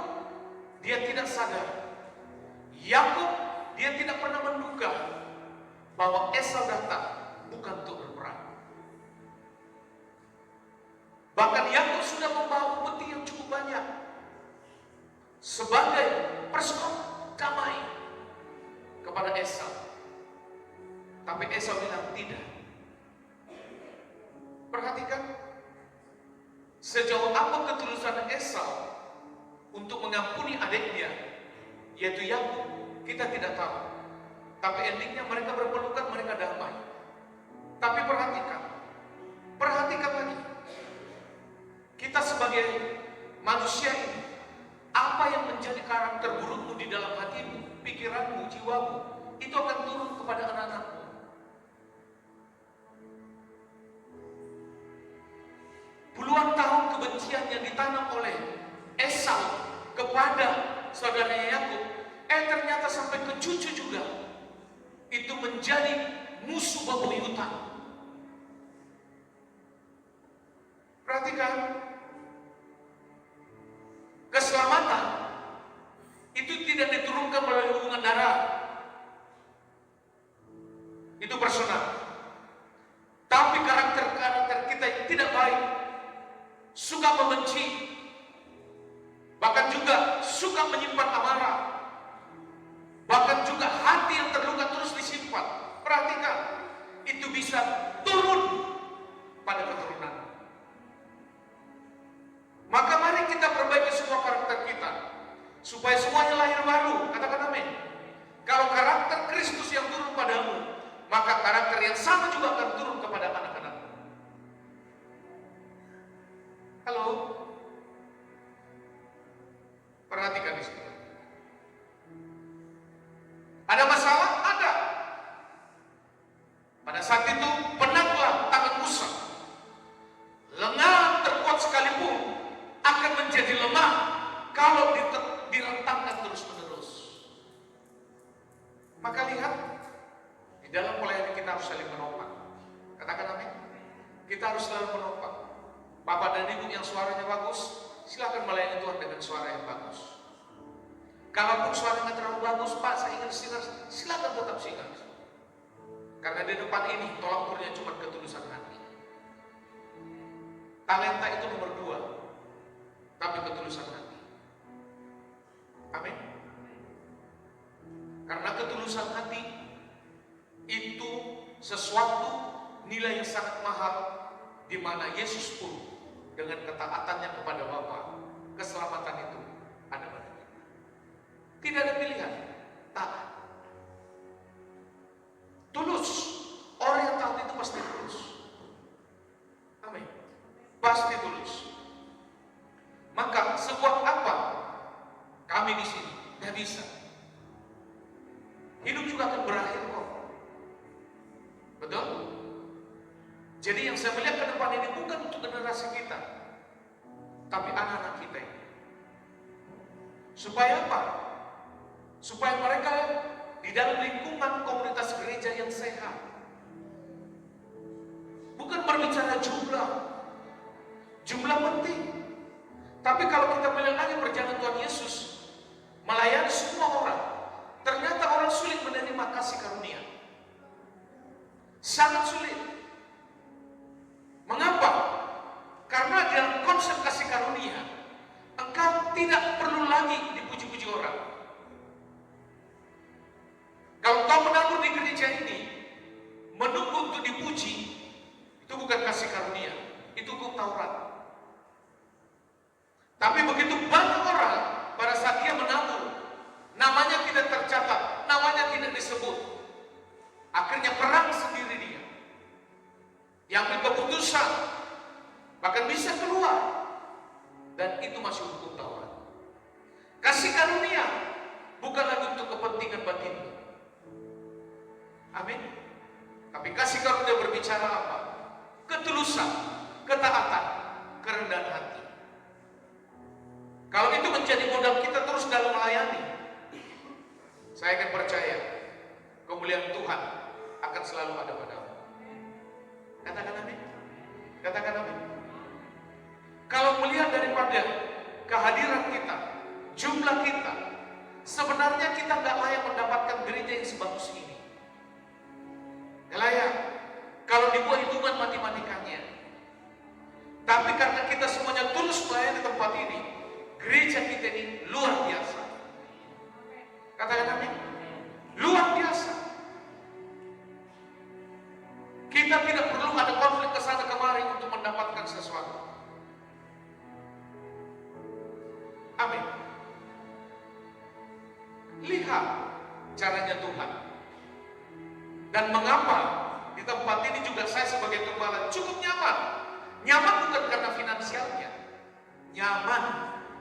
dia tidak sadar. Yakub dia tidak pernah menduga bahwa Esau datang bukan untuk berperang. Bahkan Yakub sudah membawa upeti yang cukup banyak sebagai perskop damai kepada Esau. Tapi Esau bilang tidak. Perhatikan sejauh apa ketulusan Esau untuk mengampuni adiknya, yaitu Yakub, kita tidak tahu. Tapi endingnya mereka berpelukan, mereka damai. Tapi perhatikan lagi. Kita sebagai manusia ini, apa yang menjadi karakter burukmu di dalam hatimu, pikiranmu, jiwamu, itu akan turun kepada anak-anakmu. Puluhan tahun kebencian yang ditanam oleh Esau kepada saudaranya Yakub, ternyata sampai ke cucu juga, itu menjadi musuh bebuyutan. Perhatikan, keselamatan itu tidak diturunkan melalui hubungan darah, itu personal. Tapi karakter kita yang tidak baik, suka membenci, bahkan juga suka menyimpan amarah, bahkan juga hati yang terluka terus disimpan. Perhatikan, itu bisa turun pada keturunan. Maka mari kita perbaiki semua karakter kita supaya semuanya lahir baru. Katakan amin. Kalau karakter Kristus yang turun padamu, maka karakter yang sama juga akan turun kepada anak-anak. Halo? Perhatikan di sini. Ada masalah? Ada. Pada saat itu penatlah tangan Musa. Lengan terkuat sekalipun akan menjadi lemah kalau direntangkan terus-menerus. Maka lihat, di dalam pelayanan kita harus saling menopang. Katakan amin. Kita harus selalu menopang. Bapak dan Ibu yang suaranya bagus, silakan melayani Tuhan dengan suara yang bagus. Kalaupun suaranya terlalu bagus, Pak, saya ingin singar, silakan tetap singar. Karena di depan ini tolak ukurnya cuma ketulusan hati. Talenta itu nomor 2, tapi ketulusan hati. Amin. Karena ketulusan hati itu sesuatu nilai yang sangat mahal, di mana Yesus pun dengan ketaatannya kepada Bapa, keselamatan itu ada pada kita. Tidak ada pilihan, taat. Tulus. Orang yang taat itu pasti tulus. Amin. Pasti tulus. Maka sebuah apa kami di sini? Tidak bisa. Hidup juga akan berakhir kok. Betul? Jadi yang saya melihat ke depan ini bukan untuk generasi kita, tapi anak-anak kita ini. Supaya apa? Supaya mereka di dalam lingkungan komunitas gereja yang sehat. Bukan berbicara jumlah. Jumlah penting. Tapi kalau kita melihat lagi perjalanan Tuhan Yesus melayani semua orang, ternyata orang sulit menerima kasih karunia. Sangat sulit. Mengapa? Karena dalam konsep kasih karunia, engkau tidak perlu lagi dipuji-puji orang. kau menabur di gereja ini, menunggu untuk dipuji, itu bukan kasih karunia, itu hukum Taurat. Tapi begitu banyak orang pada saat dia menabur, namanya tidak tercatat, namanya tidak disebut. Akhirnya perang sendiri dia. Yang ambil keputusan, bahkan bisa keluar. Dan itu masih hukum Taurat. Kasih karunia bukan lagi untuk kepentingan batin. Amin. Tapi kasih karunia berbicara apa? Ketulusan, ketaatan, kerendahan hati. Kalau itu menjadi modal kita terus dalam melayani, saya akan percaya kemuliaan Tuhan akan selalu ada padamu. Katakan amin. Katakan amin. Kalau melihat daripada kehadiran kita, jumlah kita, sebenarnya kita nggak layak mendapatkan gereja yang sebagus ini. Nggak layak. Kalau dibuat hitungan matematikanya. Tapi karena kita semuanya tulus melayani di tempat ini, gereja kita ini luar biasa. Katakan amin. Luar biasa. Kita tidak perlu ada konflik kesana kemari untuk mendapatkan sesuatu. Amin. Lihat caranya Tuhan. Dan mengapa di tempat ini juga saya sebagai gembala cukup nyaman. Nyaman bukan karena finansialnya. Nyaman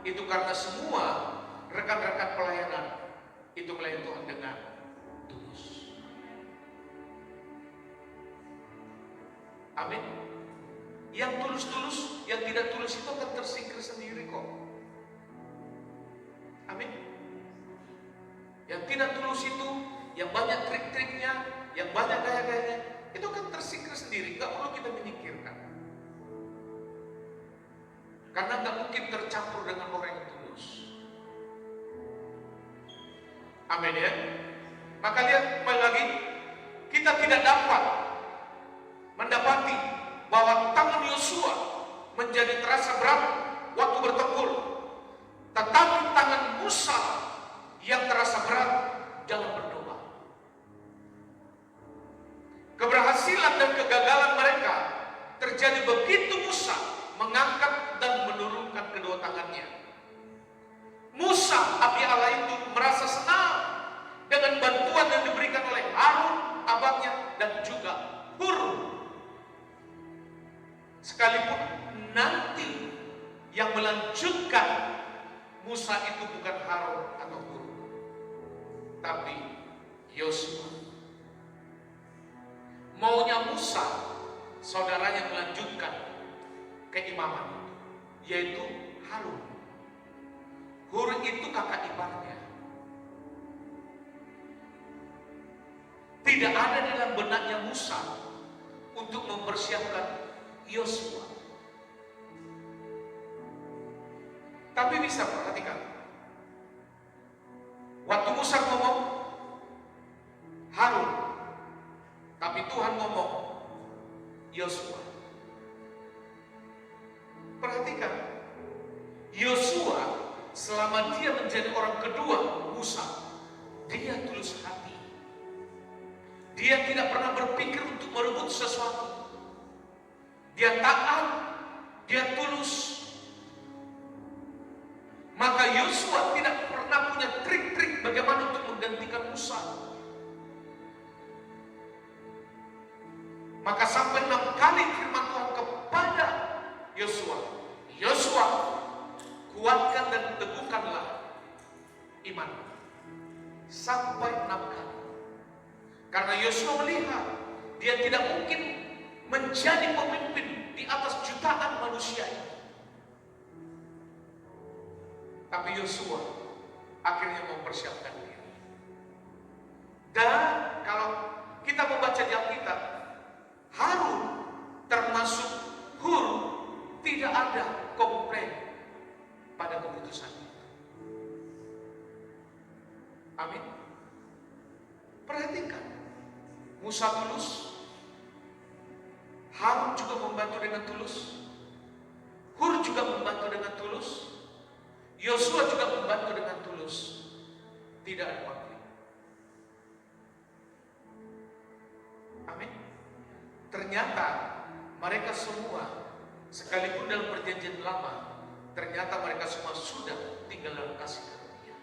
itu karena semua rekan-rekan pelayanan itu melayani Tuhan dengan tulus. Amin. Yang tulus-tulus, yang tidak tulus itu akan tersingkir sendiri kok. Amin. Yang tidak tulus itu, yang banyak trik-triknya, yang banyak gaya-gayanya, itu akan tersingkir sendiri. Gak perlu kita memikirkan. Karena gak mungkin tercampur dengan orang yang tulus. Amin ya. Maka lihat kembali lagi, kita tidak dapat mendapati bahwa tangan Yosua menjadi terasa berat waktu bertempur, tetapi tangan Musa yang terasa berat dalam berdoa. Keberhasilan dan kegagalan mereka terjadi begitu Musa mengangkat dan menurunkan kedua tangannya. Musa, abdi Allah itu merasa senang dengan bantuan yang diberikan oleh Harun, abangnya, dan juga Hur. Sekalipun nanti yang melanjutkan Musa itu bukan Harun atau Hur, tapi Yosua. Maunya Musa, saudaranya melanjutkan keimaman itu, yaitu Harun. Hur itu kakak iparnya. Tidak ada dalam benaknya Musa untuk mempersiapkan Yosua. Tapi bisa perhatikan, waktu Musa ngomong Harun, tapi Tuhan ngomong Yosua. Perhatikan, Yosua selama dia menjadi orang kedua Musa, dia tulus hati. Dia tidak pernah berpikir untuk merebut sesuatu. Dia taat, dia tulus. Maka Yosua tidak pernah punya trik-trik bagaimana untuk menggantikan Musa. Maka sampai 6 kali firman Tuhan kepada Yosua, Yosua, kuatkan dan teguhkanlah iman. Sampai 6 kali. Karena Yosua melihat dia tidak mungkin menjadi pemimpin di atas jutaan manusia ini. Tapi Yosua akhirnya mempersiapkan diri. Dan kalau kita membaca di Alkitab, Harun termasuk Hur tidak ada komplain pada keputusan itu. Amin. Perhatikan, Musa tulus, Harun juga membantu dengan tulus, Hur juga membantu dengan tulus, Yosua juga membantu dengan tulus. Tidak ada konflik. ternyata mereka semua, sekalipun dalam perjanjian lama, ternyata mereka semua sudah tinggal dalam kasih karunia.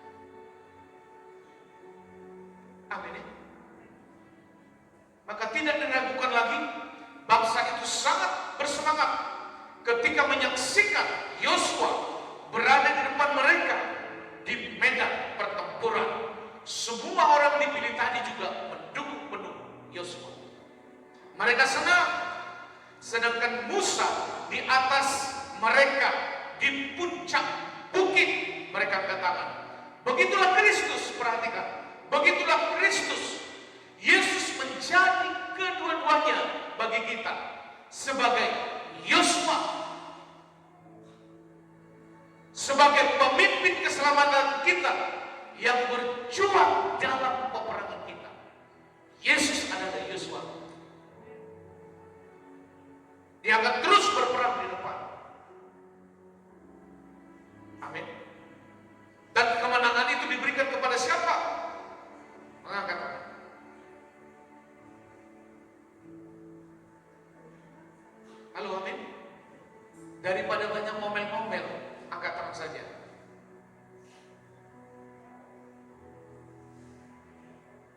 Amin ya? Maka tidak diragukan lagi, bangsa itu sangat bersemangat ketika menyaksikan Yosua berada di depan mereka di medan pertempuran. Semua orang dipilih tadi juga mendukung penuh Yosua. Mereka senang, sedangkan Musa di atas mereka di puncak bukit mereka angkat tangan. Begitulah Kristus, perhatikan. Begitulah Kristus. Yesus menjadi kedua-duanya bagi kita sebagai Yosua, sebagai pemimpin keselamatan kita yang berjuang dalam peperangan kita. Yesus adalah Yosua. Dia akan terus berperang di depan. Amin. Dan kemenangan itu diberikan kepada siapa? Mengangkat tangan. Halo, amin. Daripada banyak ngomel-ngomel, angkat tangan saja.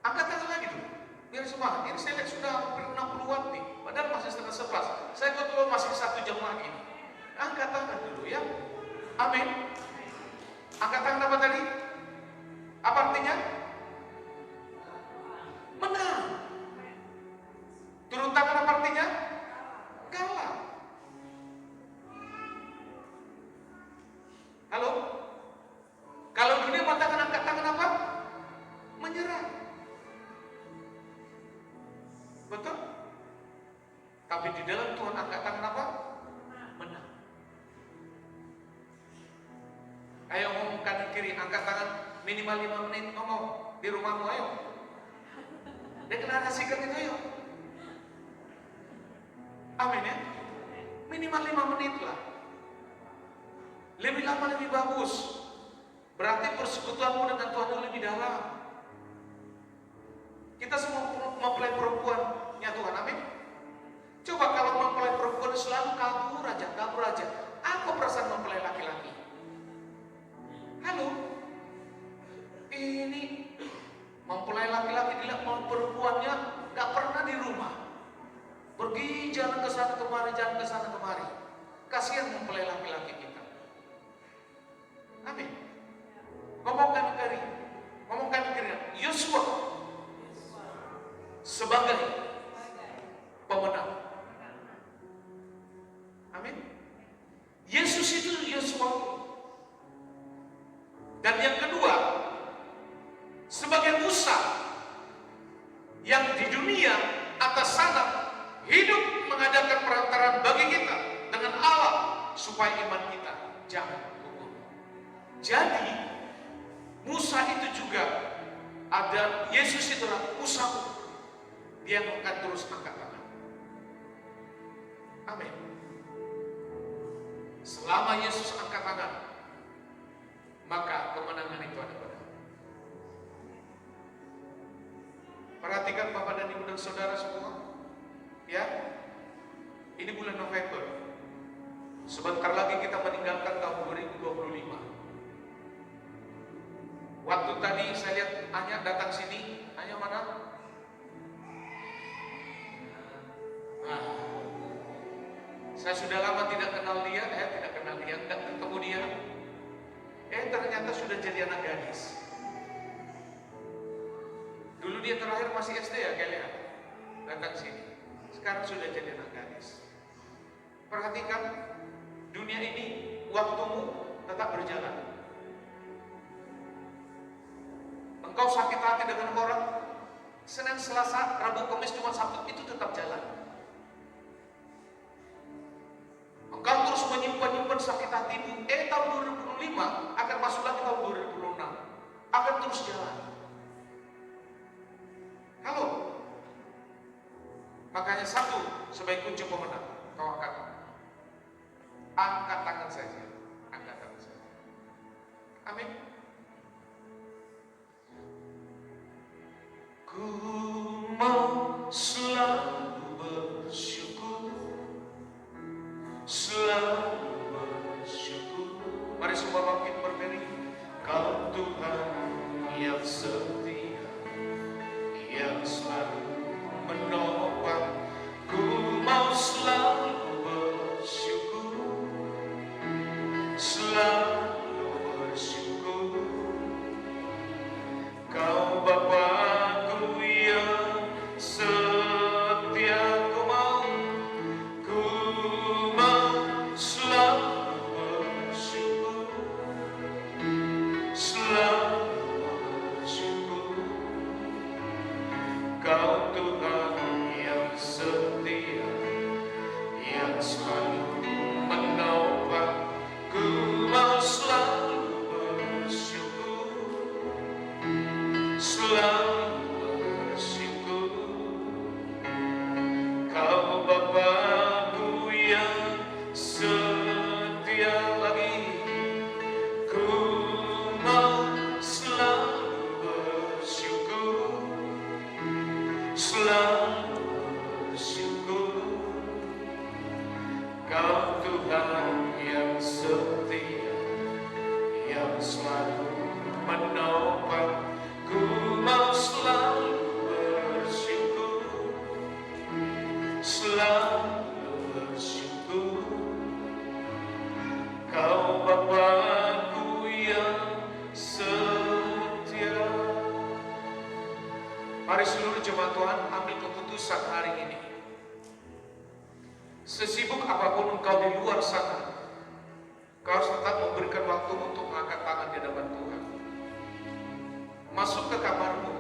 Angkat tangan lagi dulu. Biar semua. Ini saya lihat sudah hampir 60 watt nih. Padahal masih setengah 11. Saya kebetulan masih 1 jam lagi. Angkat tangan dulu ya. Amin. Angkat tangan apa tadi? Apa artinya? Menang. Turun tangan apa artinya? Kalah. Halo? Kalau dunia mengatakan angkat tangan apa? Menyerah. Betul? Tapi di dalam Tuhan angkat tangan apa? Menang. Ayo ngomong kanan kiri, angkat tangan minimal 5 menit ngomong di rumahmu, ayo. Deklarasikan itu, ayo. Amin ya. Minimal 5 menit lah. Lebih lama lebih bagus. Berarti persekutuanmu dengan Tuhan itu lebih dalam. Kita semua mempelai perempuan ya Tuhan, amin. Coba kalau mempelai perempuan selalu kabur aja. Apa perasaan mempelai laki-laki? Halo? Ini mempelai laki-laki dilihat perempuannya gak pernah di rumah. Pergi jalan ke sana kemari. Kasihan mempelai laki-laki kita. Amin. Ngomongkan kiri. Yosua sebagai pemenang. Amin. Yesus itu Yosua. Dan yang kedua, sebagai Musa yang di dunia atas sana hidup mengadakan perantaraan bagi kita dengan Allah supaya iman kita jangan gugur. Jadi Musa itu juga ada, Yesus itulah Musa. Dia akan terus angkat tangan. Amin. Selama Yesus angkat tangan, maka kemenangan itu ada pada. Perhatikan Bapak dan Ibu dan Saudara semua. Ya, ini bulan November. Sebentar lagi kita meninggalkan tahun 2025. Waktu tadi saya lihat Anya datang sini. Anya mana? Nah, saya sudah lama tidak kenal dia, tidak ketemu dia. Ternyata sudah jadi anak gadis. Dulu dia terakhir masih SD ya kalian, datang sini. Sekarang sudah jadi anak gadis. Perhatikan, dunia ini waktumu tetap berjalan. Engkau sakit hati dengan orang, Senin, Selasa, Rabu, Kamis, Jumat, Sabtu itu tetap jalan. Engkau terus menyimpan sakit hatimu. Tahun 2025 akan masuk lagi tahun 2026, akan terus jalan. Halo. Makanya satu sebagai kunci pemenang, kau angkat tangan saja, angkat tangan saja. Amin. Ku mau selalu bersyukur yang setia, yang selalu menopang. Ku mau selalu bersyukur, selalu bersyukur. Kau Bapa-Ku yang setia, ku mau selalu bersyukur, selalu bersyukur. Kau Tuhan yang setia, yang selalu menopang. Ku mau selalu bersyukur, selalu bersyukur. Kau Bapa-Ku yang setia lagi, ku mau selalu bersyukur, selalu bersyukur. Kau Tuhan yang setia, yang selalu menopang. Ku mau selalu bersyukur, selalu bersyukur. Kau Bapa-Ku yang setia. Mari seluruh jemaat Tuhan ambil keputusan hari ini. Sesibuk apapun engkau di luar sana, kau harus tetap memberikan waktu untuk mengangkat tangan di hadapan Tuhan. Masuk ke kamarmu,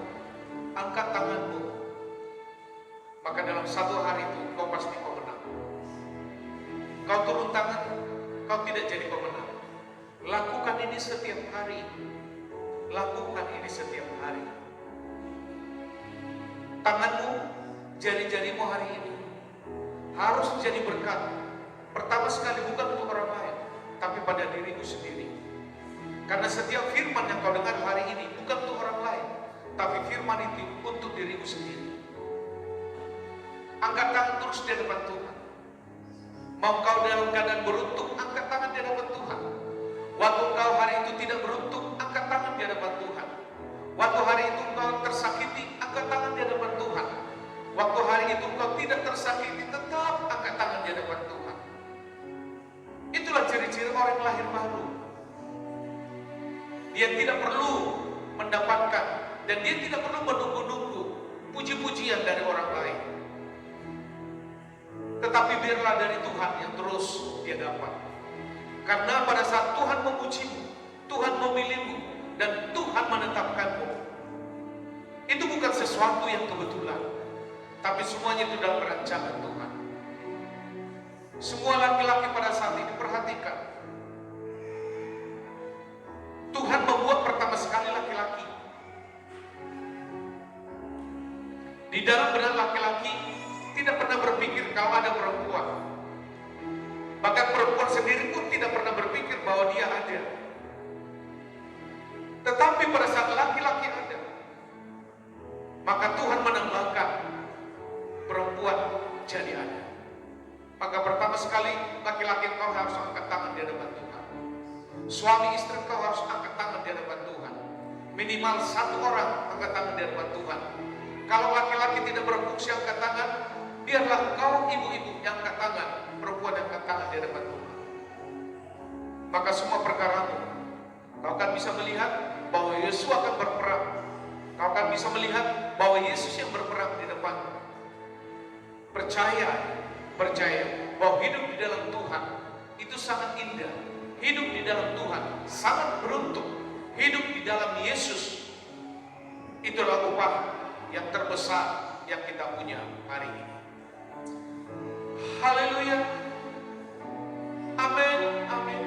angkat tanganmu, maka dalam satu hari itu kau pasti pemenang. Kau turun tangan, kau tidak jadi pemenang. Lakukan ini setiap hari. Lakukan ini setiap hari. Tanganmu, jari-jarimu hari ini harus jadi berkat. Pertama sekali bukan untuk orang lain, tapi pada dirimu sendiri. Karena setiap firman yang kau dengar hari ini bukan untuk orang lain, tapi firman itu untuk dirimu sendiri. Angkat tangan terus di hadapan Tuhan. Mau kau dalam keadaan beruntung, angkat tangan di hadapan Tuhan. Waktu kau hari itu tidak beruntung, angkat tangan di hadapan Tuhan. Waktu hari itu kau tersakiti, angkat tangan di hadapan Tuhan. Waktu hari itu kau tidak tersakiti, tetap angkat tangan di hadapan Tuhan. Itulah ciri-ciri orang yang lahir baru. Dia tidak perlu mendapatkan, dan dia tidak perlu menunggu-nunggu puji-pujian dari orang lain. Tetapi biarlah dari Tuhan yang terus dia dapat. Karena pada saat Tuhan memujimu, Tuhan memilihmu, dan Tuhan menetapkanmu, itu bukan sesuatu yang kebetulan, tapi semuanya itu dalam perancangan Tuhan. Semua laki-laki pada saat ini perhatikan, Tuhan membuat pertama sekali laki-laki. Di dalam benak laki-laki tidak pernah berpikir kalau ada perempuan. Bahkan perempuan sendiri pun tidak pernah berpikir bahwa dia ada. Tetapi pada saat laki-laki ada, maka Tuhan menambahkan perempuan jadi ada. Maka pertama sekali laki-laki kau harus angkat tangan di hadapan Tuhan. Suami istri kau harus angkat tangan di hadapan Tuhan. Minimal satu orang angkat tangan di hadapan Tuhan. Kalau laki-laki tidak berfungsi angkat tangan, biarlah kau ibu-ibu yang angkat tangan, perempuan yang angkat tangan di hadapan Tuhan. Maka semua perkaramu, kau akan bisa melihat bahwa Yesus akan berperang. Kau akan bisa melihat bahwa Yesus yang berperang di depan. Percaya bahwa hidup di dalam Tuhan itu sangat indah. Hidup di dalam Tuhan sangat beruntung. Hidup di dalam Yesus itulah upah yang terbesar yang kita punya hari ini. Haleluya. Amin. Amin.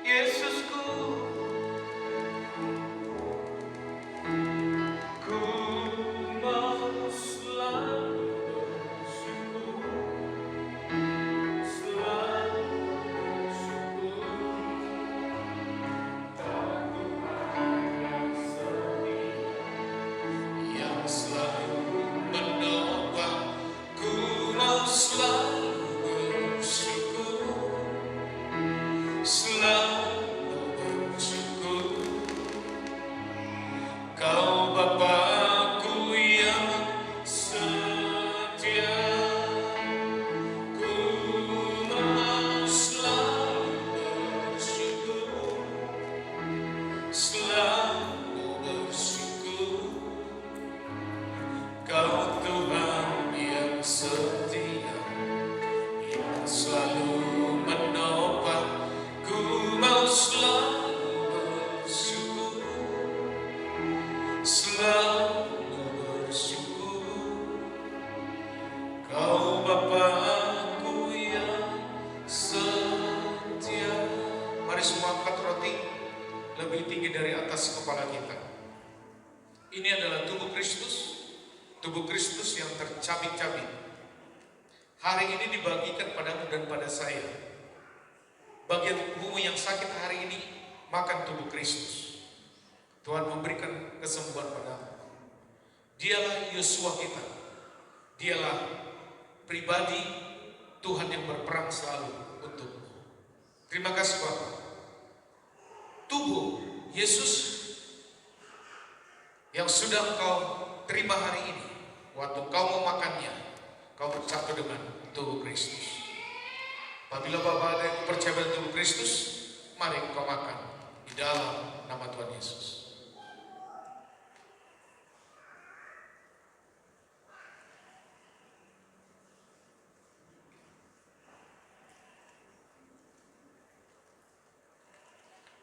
Yesusku, ku mau selalu bersyukur, selalu bersyukur. Tuhan yang setia, yang selalu menopang. Ku mau selalu bersyukur, selalu bersyukur, Kau Bapa-Ku yang setia. Mari semua angkat roti lebih tinggi dari atas kepala kita. Ini adalah tubuh Kristus yang tercabik-cabik. Hari ini dibagikan padamu dan pada saya. Bagian tubuhmu yang sakit hari ini, makan tubuh Kristus. Tuhan memberikan kesembuhan padamu. Dialah Yosua kita. Dialah pribadi Tuhan yang berperang selalu untukmu. Terima kasih Bapak. Tubuh Yesus yang sudah engkau terima hari ini, waktu kau memakannya, kau bersatu dengan tubuh Kristus. Apabila Bapak ada yang percaya pada tubuh Kristus, mari engkau makan di dalam nama Tuhan Yesus.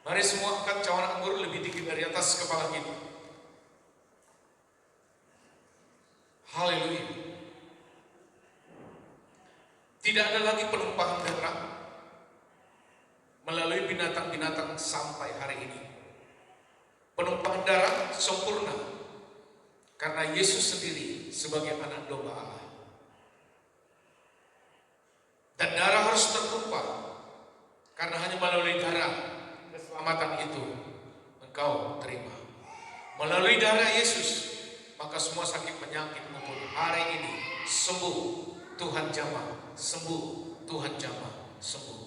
Mari semua angkat cawan anggur lebih tinggi dari atas kepala kita. Haleluya. Tidak ada lagi penumpahan darah melalui binatang-binatang sampai hari ini. Penumpahan darah sempurna karena Yesus sendiri sebagai anak domba Allah. Dan darah harus tertumpah karena hanya melalui darah keselamatan itu engkau terima. Melalui darah Yesus, maka semua sakit penyakit maupun hari ini sembuh. Tuhan jamah sembuh, Tuhan jamah sembuh.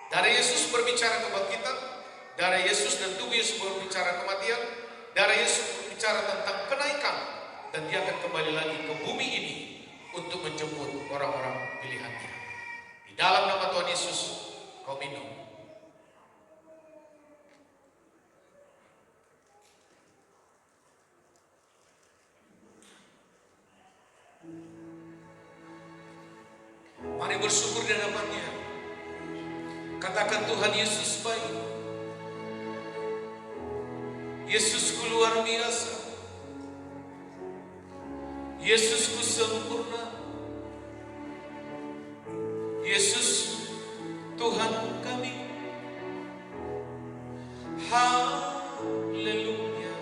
Darah Yesus berbicara kebangkitan, darah Yesus dan tubuh Yesus berbicara kematian, darah Yesus berbicara tentang kenaikan, dan dia akan kembali lagi ke bumi ini untuk menjemput orang-orang pilihannya. Di dalam nama Tuhan Yesus, kau minum. Mari bersyukur di hadapannya. Katakan Tuhan Yesus baik. Yesusku luar biasa. Yesusku sempurna. Yesus Tuhan kami. Haleluya.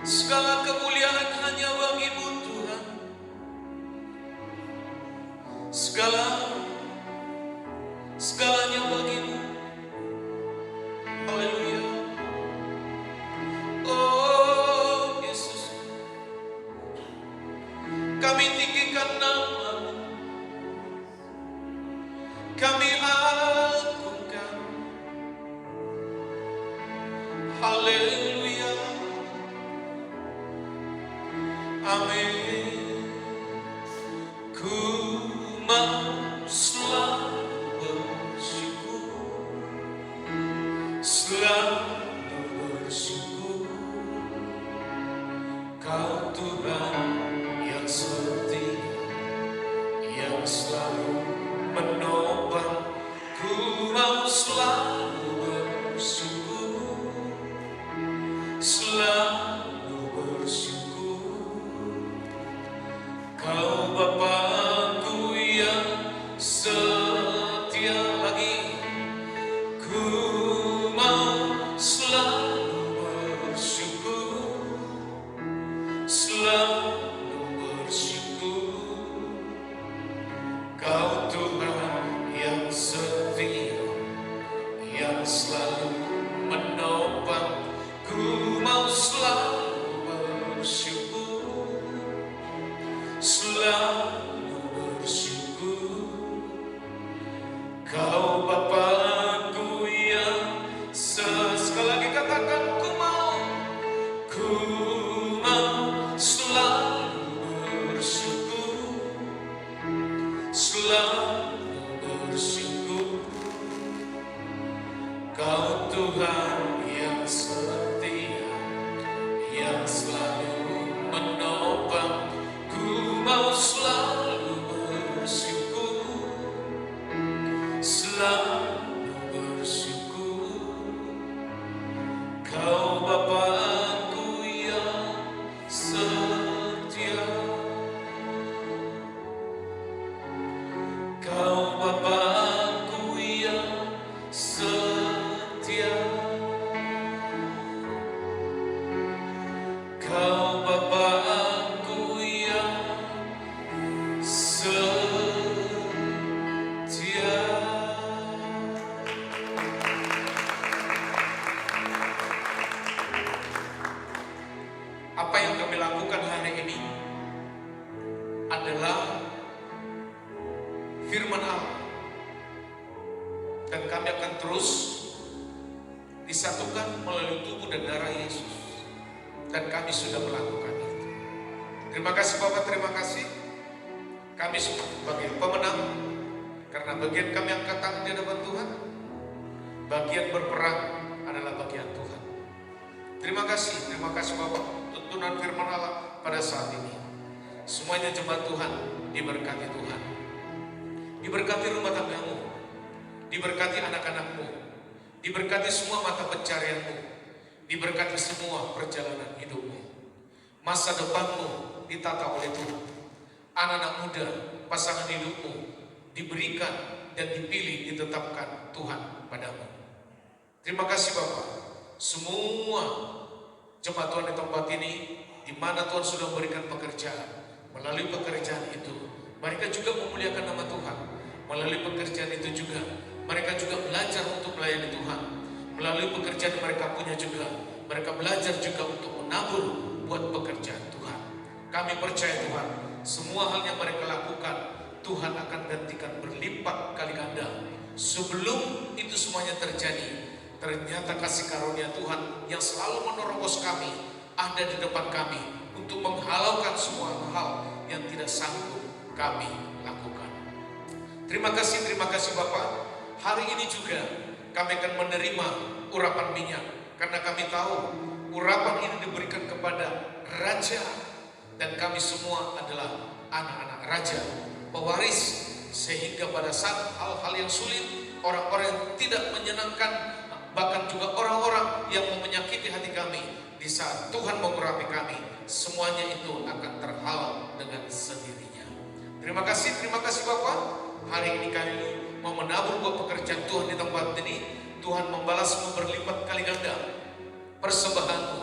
Segala kemuliaan hanya bagi-Mu Tuhan. Segalanya bagi-Mu. Haleluya. Oh Yesus, kami tinggikan nama-Mu, kami agungkan. Haleluya. Amin. Ku mau selalu bersyukur, selalu bersyukur. Kau Tuhan yang setia, yang selalu menopang. Ku mau selalu bersyukur, selalu bersyukur. kami akan terus disatukan melalui tubuh dan darah Yesus. Dan kami sudah melakukan itu. Terima kasih Bapak, terima kasih. Kami sebagai pemenang, karena bagian kami angkat tangan di hadapan Tuhan. Bagian berperang adalah bagian Tuhan. Terima kasih Bapak, tuntunan firman Allah pada saat ini. Semuanya jemaat Tuhan diberkati Tuhan. Diberkati rumah tanggamu, diberkati anak-anakmu, diberkati semua mata pencarianmu, diberkati semua perjalanan hidupmu. Masa depanmu ditata oleh Tuhan. Anak-anak muda, pasangan hidupmu diberikan dan dipilih, ditetapkan Tuhan padamu. Terima kasih Bapak. Semua jemaat Tuhan di tempat ini, di mana Tuhan sudah memberikan pekerjaan, melalui pekerjaan itu mereka juga memuliakan nama Tuhan. Melalui pekerjaan itu juga mereka juga belajar untuk melayani Tuhan. Melalui pekerjaan mereka punya juga, mereka belajar juga untuk menabur buat pekerjaan Tuhan. Kami percaya Tuhan, semua hal yang mereka lakukan Tuhan akan gantikan berlipat kali ganda. Sebelum itu semuanya terjadi, ternyata kasih karunia Tuhan yang selalu menerobos kami ada di depan kami untuk menghalaukan semua hal yang tidak sanggup kami lakukan. Terima kasih Bapak. Hari ini juga kami akan menerima urapan minyak, karena kami tahu urapan ini diberikan kepada raja, dan kami semua adalah anak-anak raja, pewaris, sehingga pada saat hal-hal yang sulit, orang-orang yang tidak menyenangkan, bahkan juga orang-orang yang menyakiti hati kami, di saat Tuhan mengurapi kami, semuanya itu akan terhalau dengan sendirinya. Terima kasih Bapak. Hari ini kami mau menabur buat pekerjaan Tuhan di tempat ini. Tuhan membalas berlipat kali ganda persembahanmu,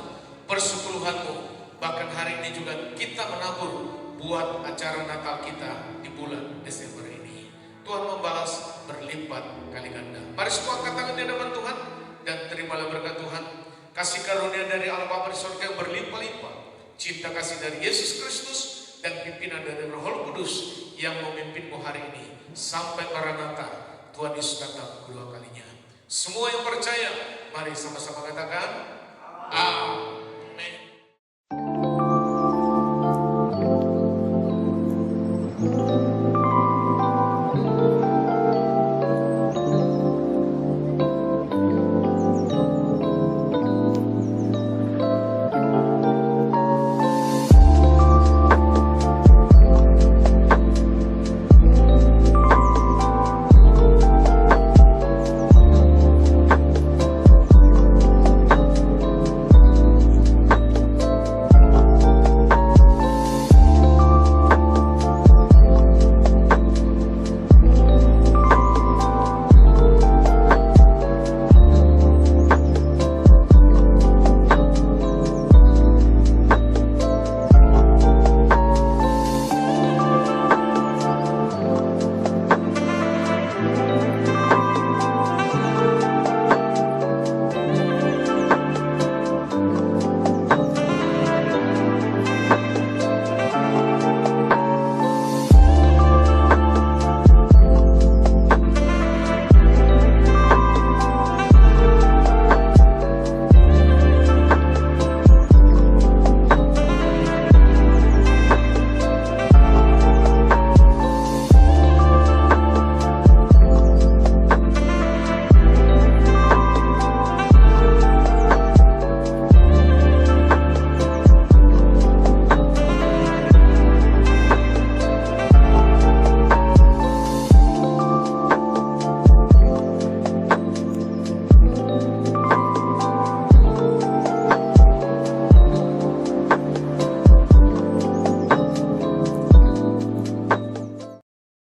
persepuluhanmu. Bahkan hari ini juga kita menabur buat acara Natal kita di bulan Desember ini. Tuhan membalas berlipat kali ganda. Mari semua angkat tangan di hadapan Tuhan dan terimalah berkat Tuhan. Kasih karunia dari Allah Bapa di surga yang berlimpah-limpah, cinta kasih dari Yesus Kristus, dan pimpinan dari Roh Kudus yang memimpinmu hari ini sampai Maranatha, Tuhan Yesus datang kedua kalinya. Semua yang percaya, mari sama-sama katakan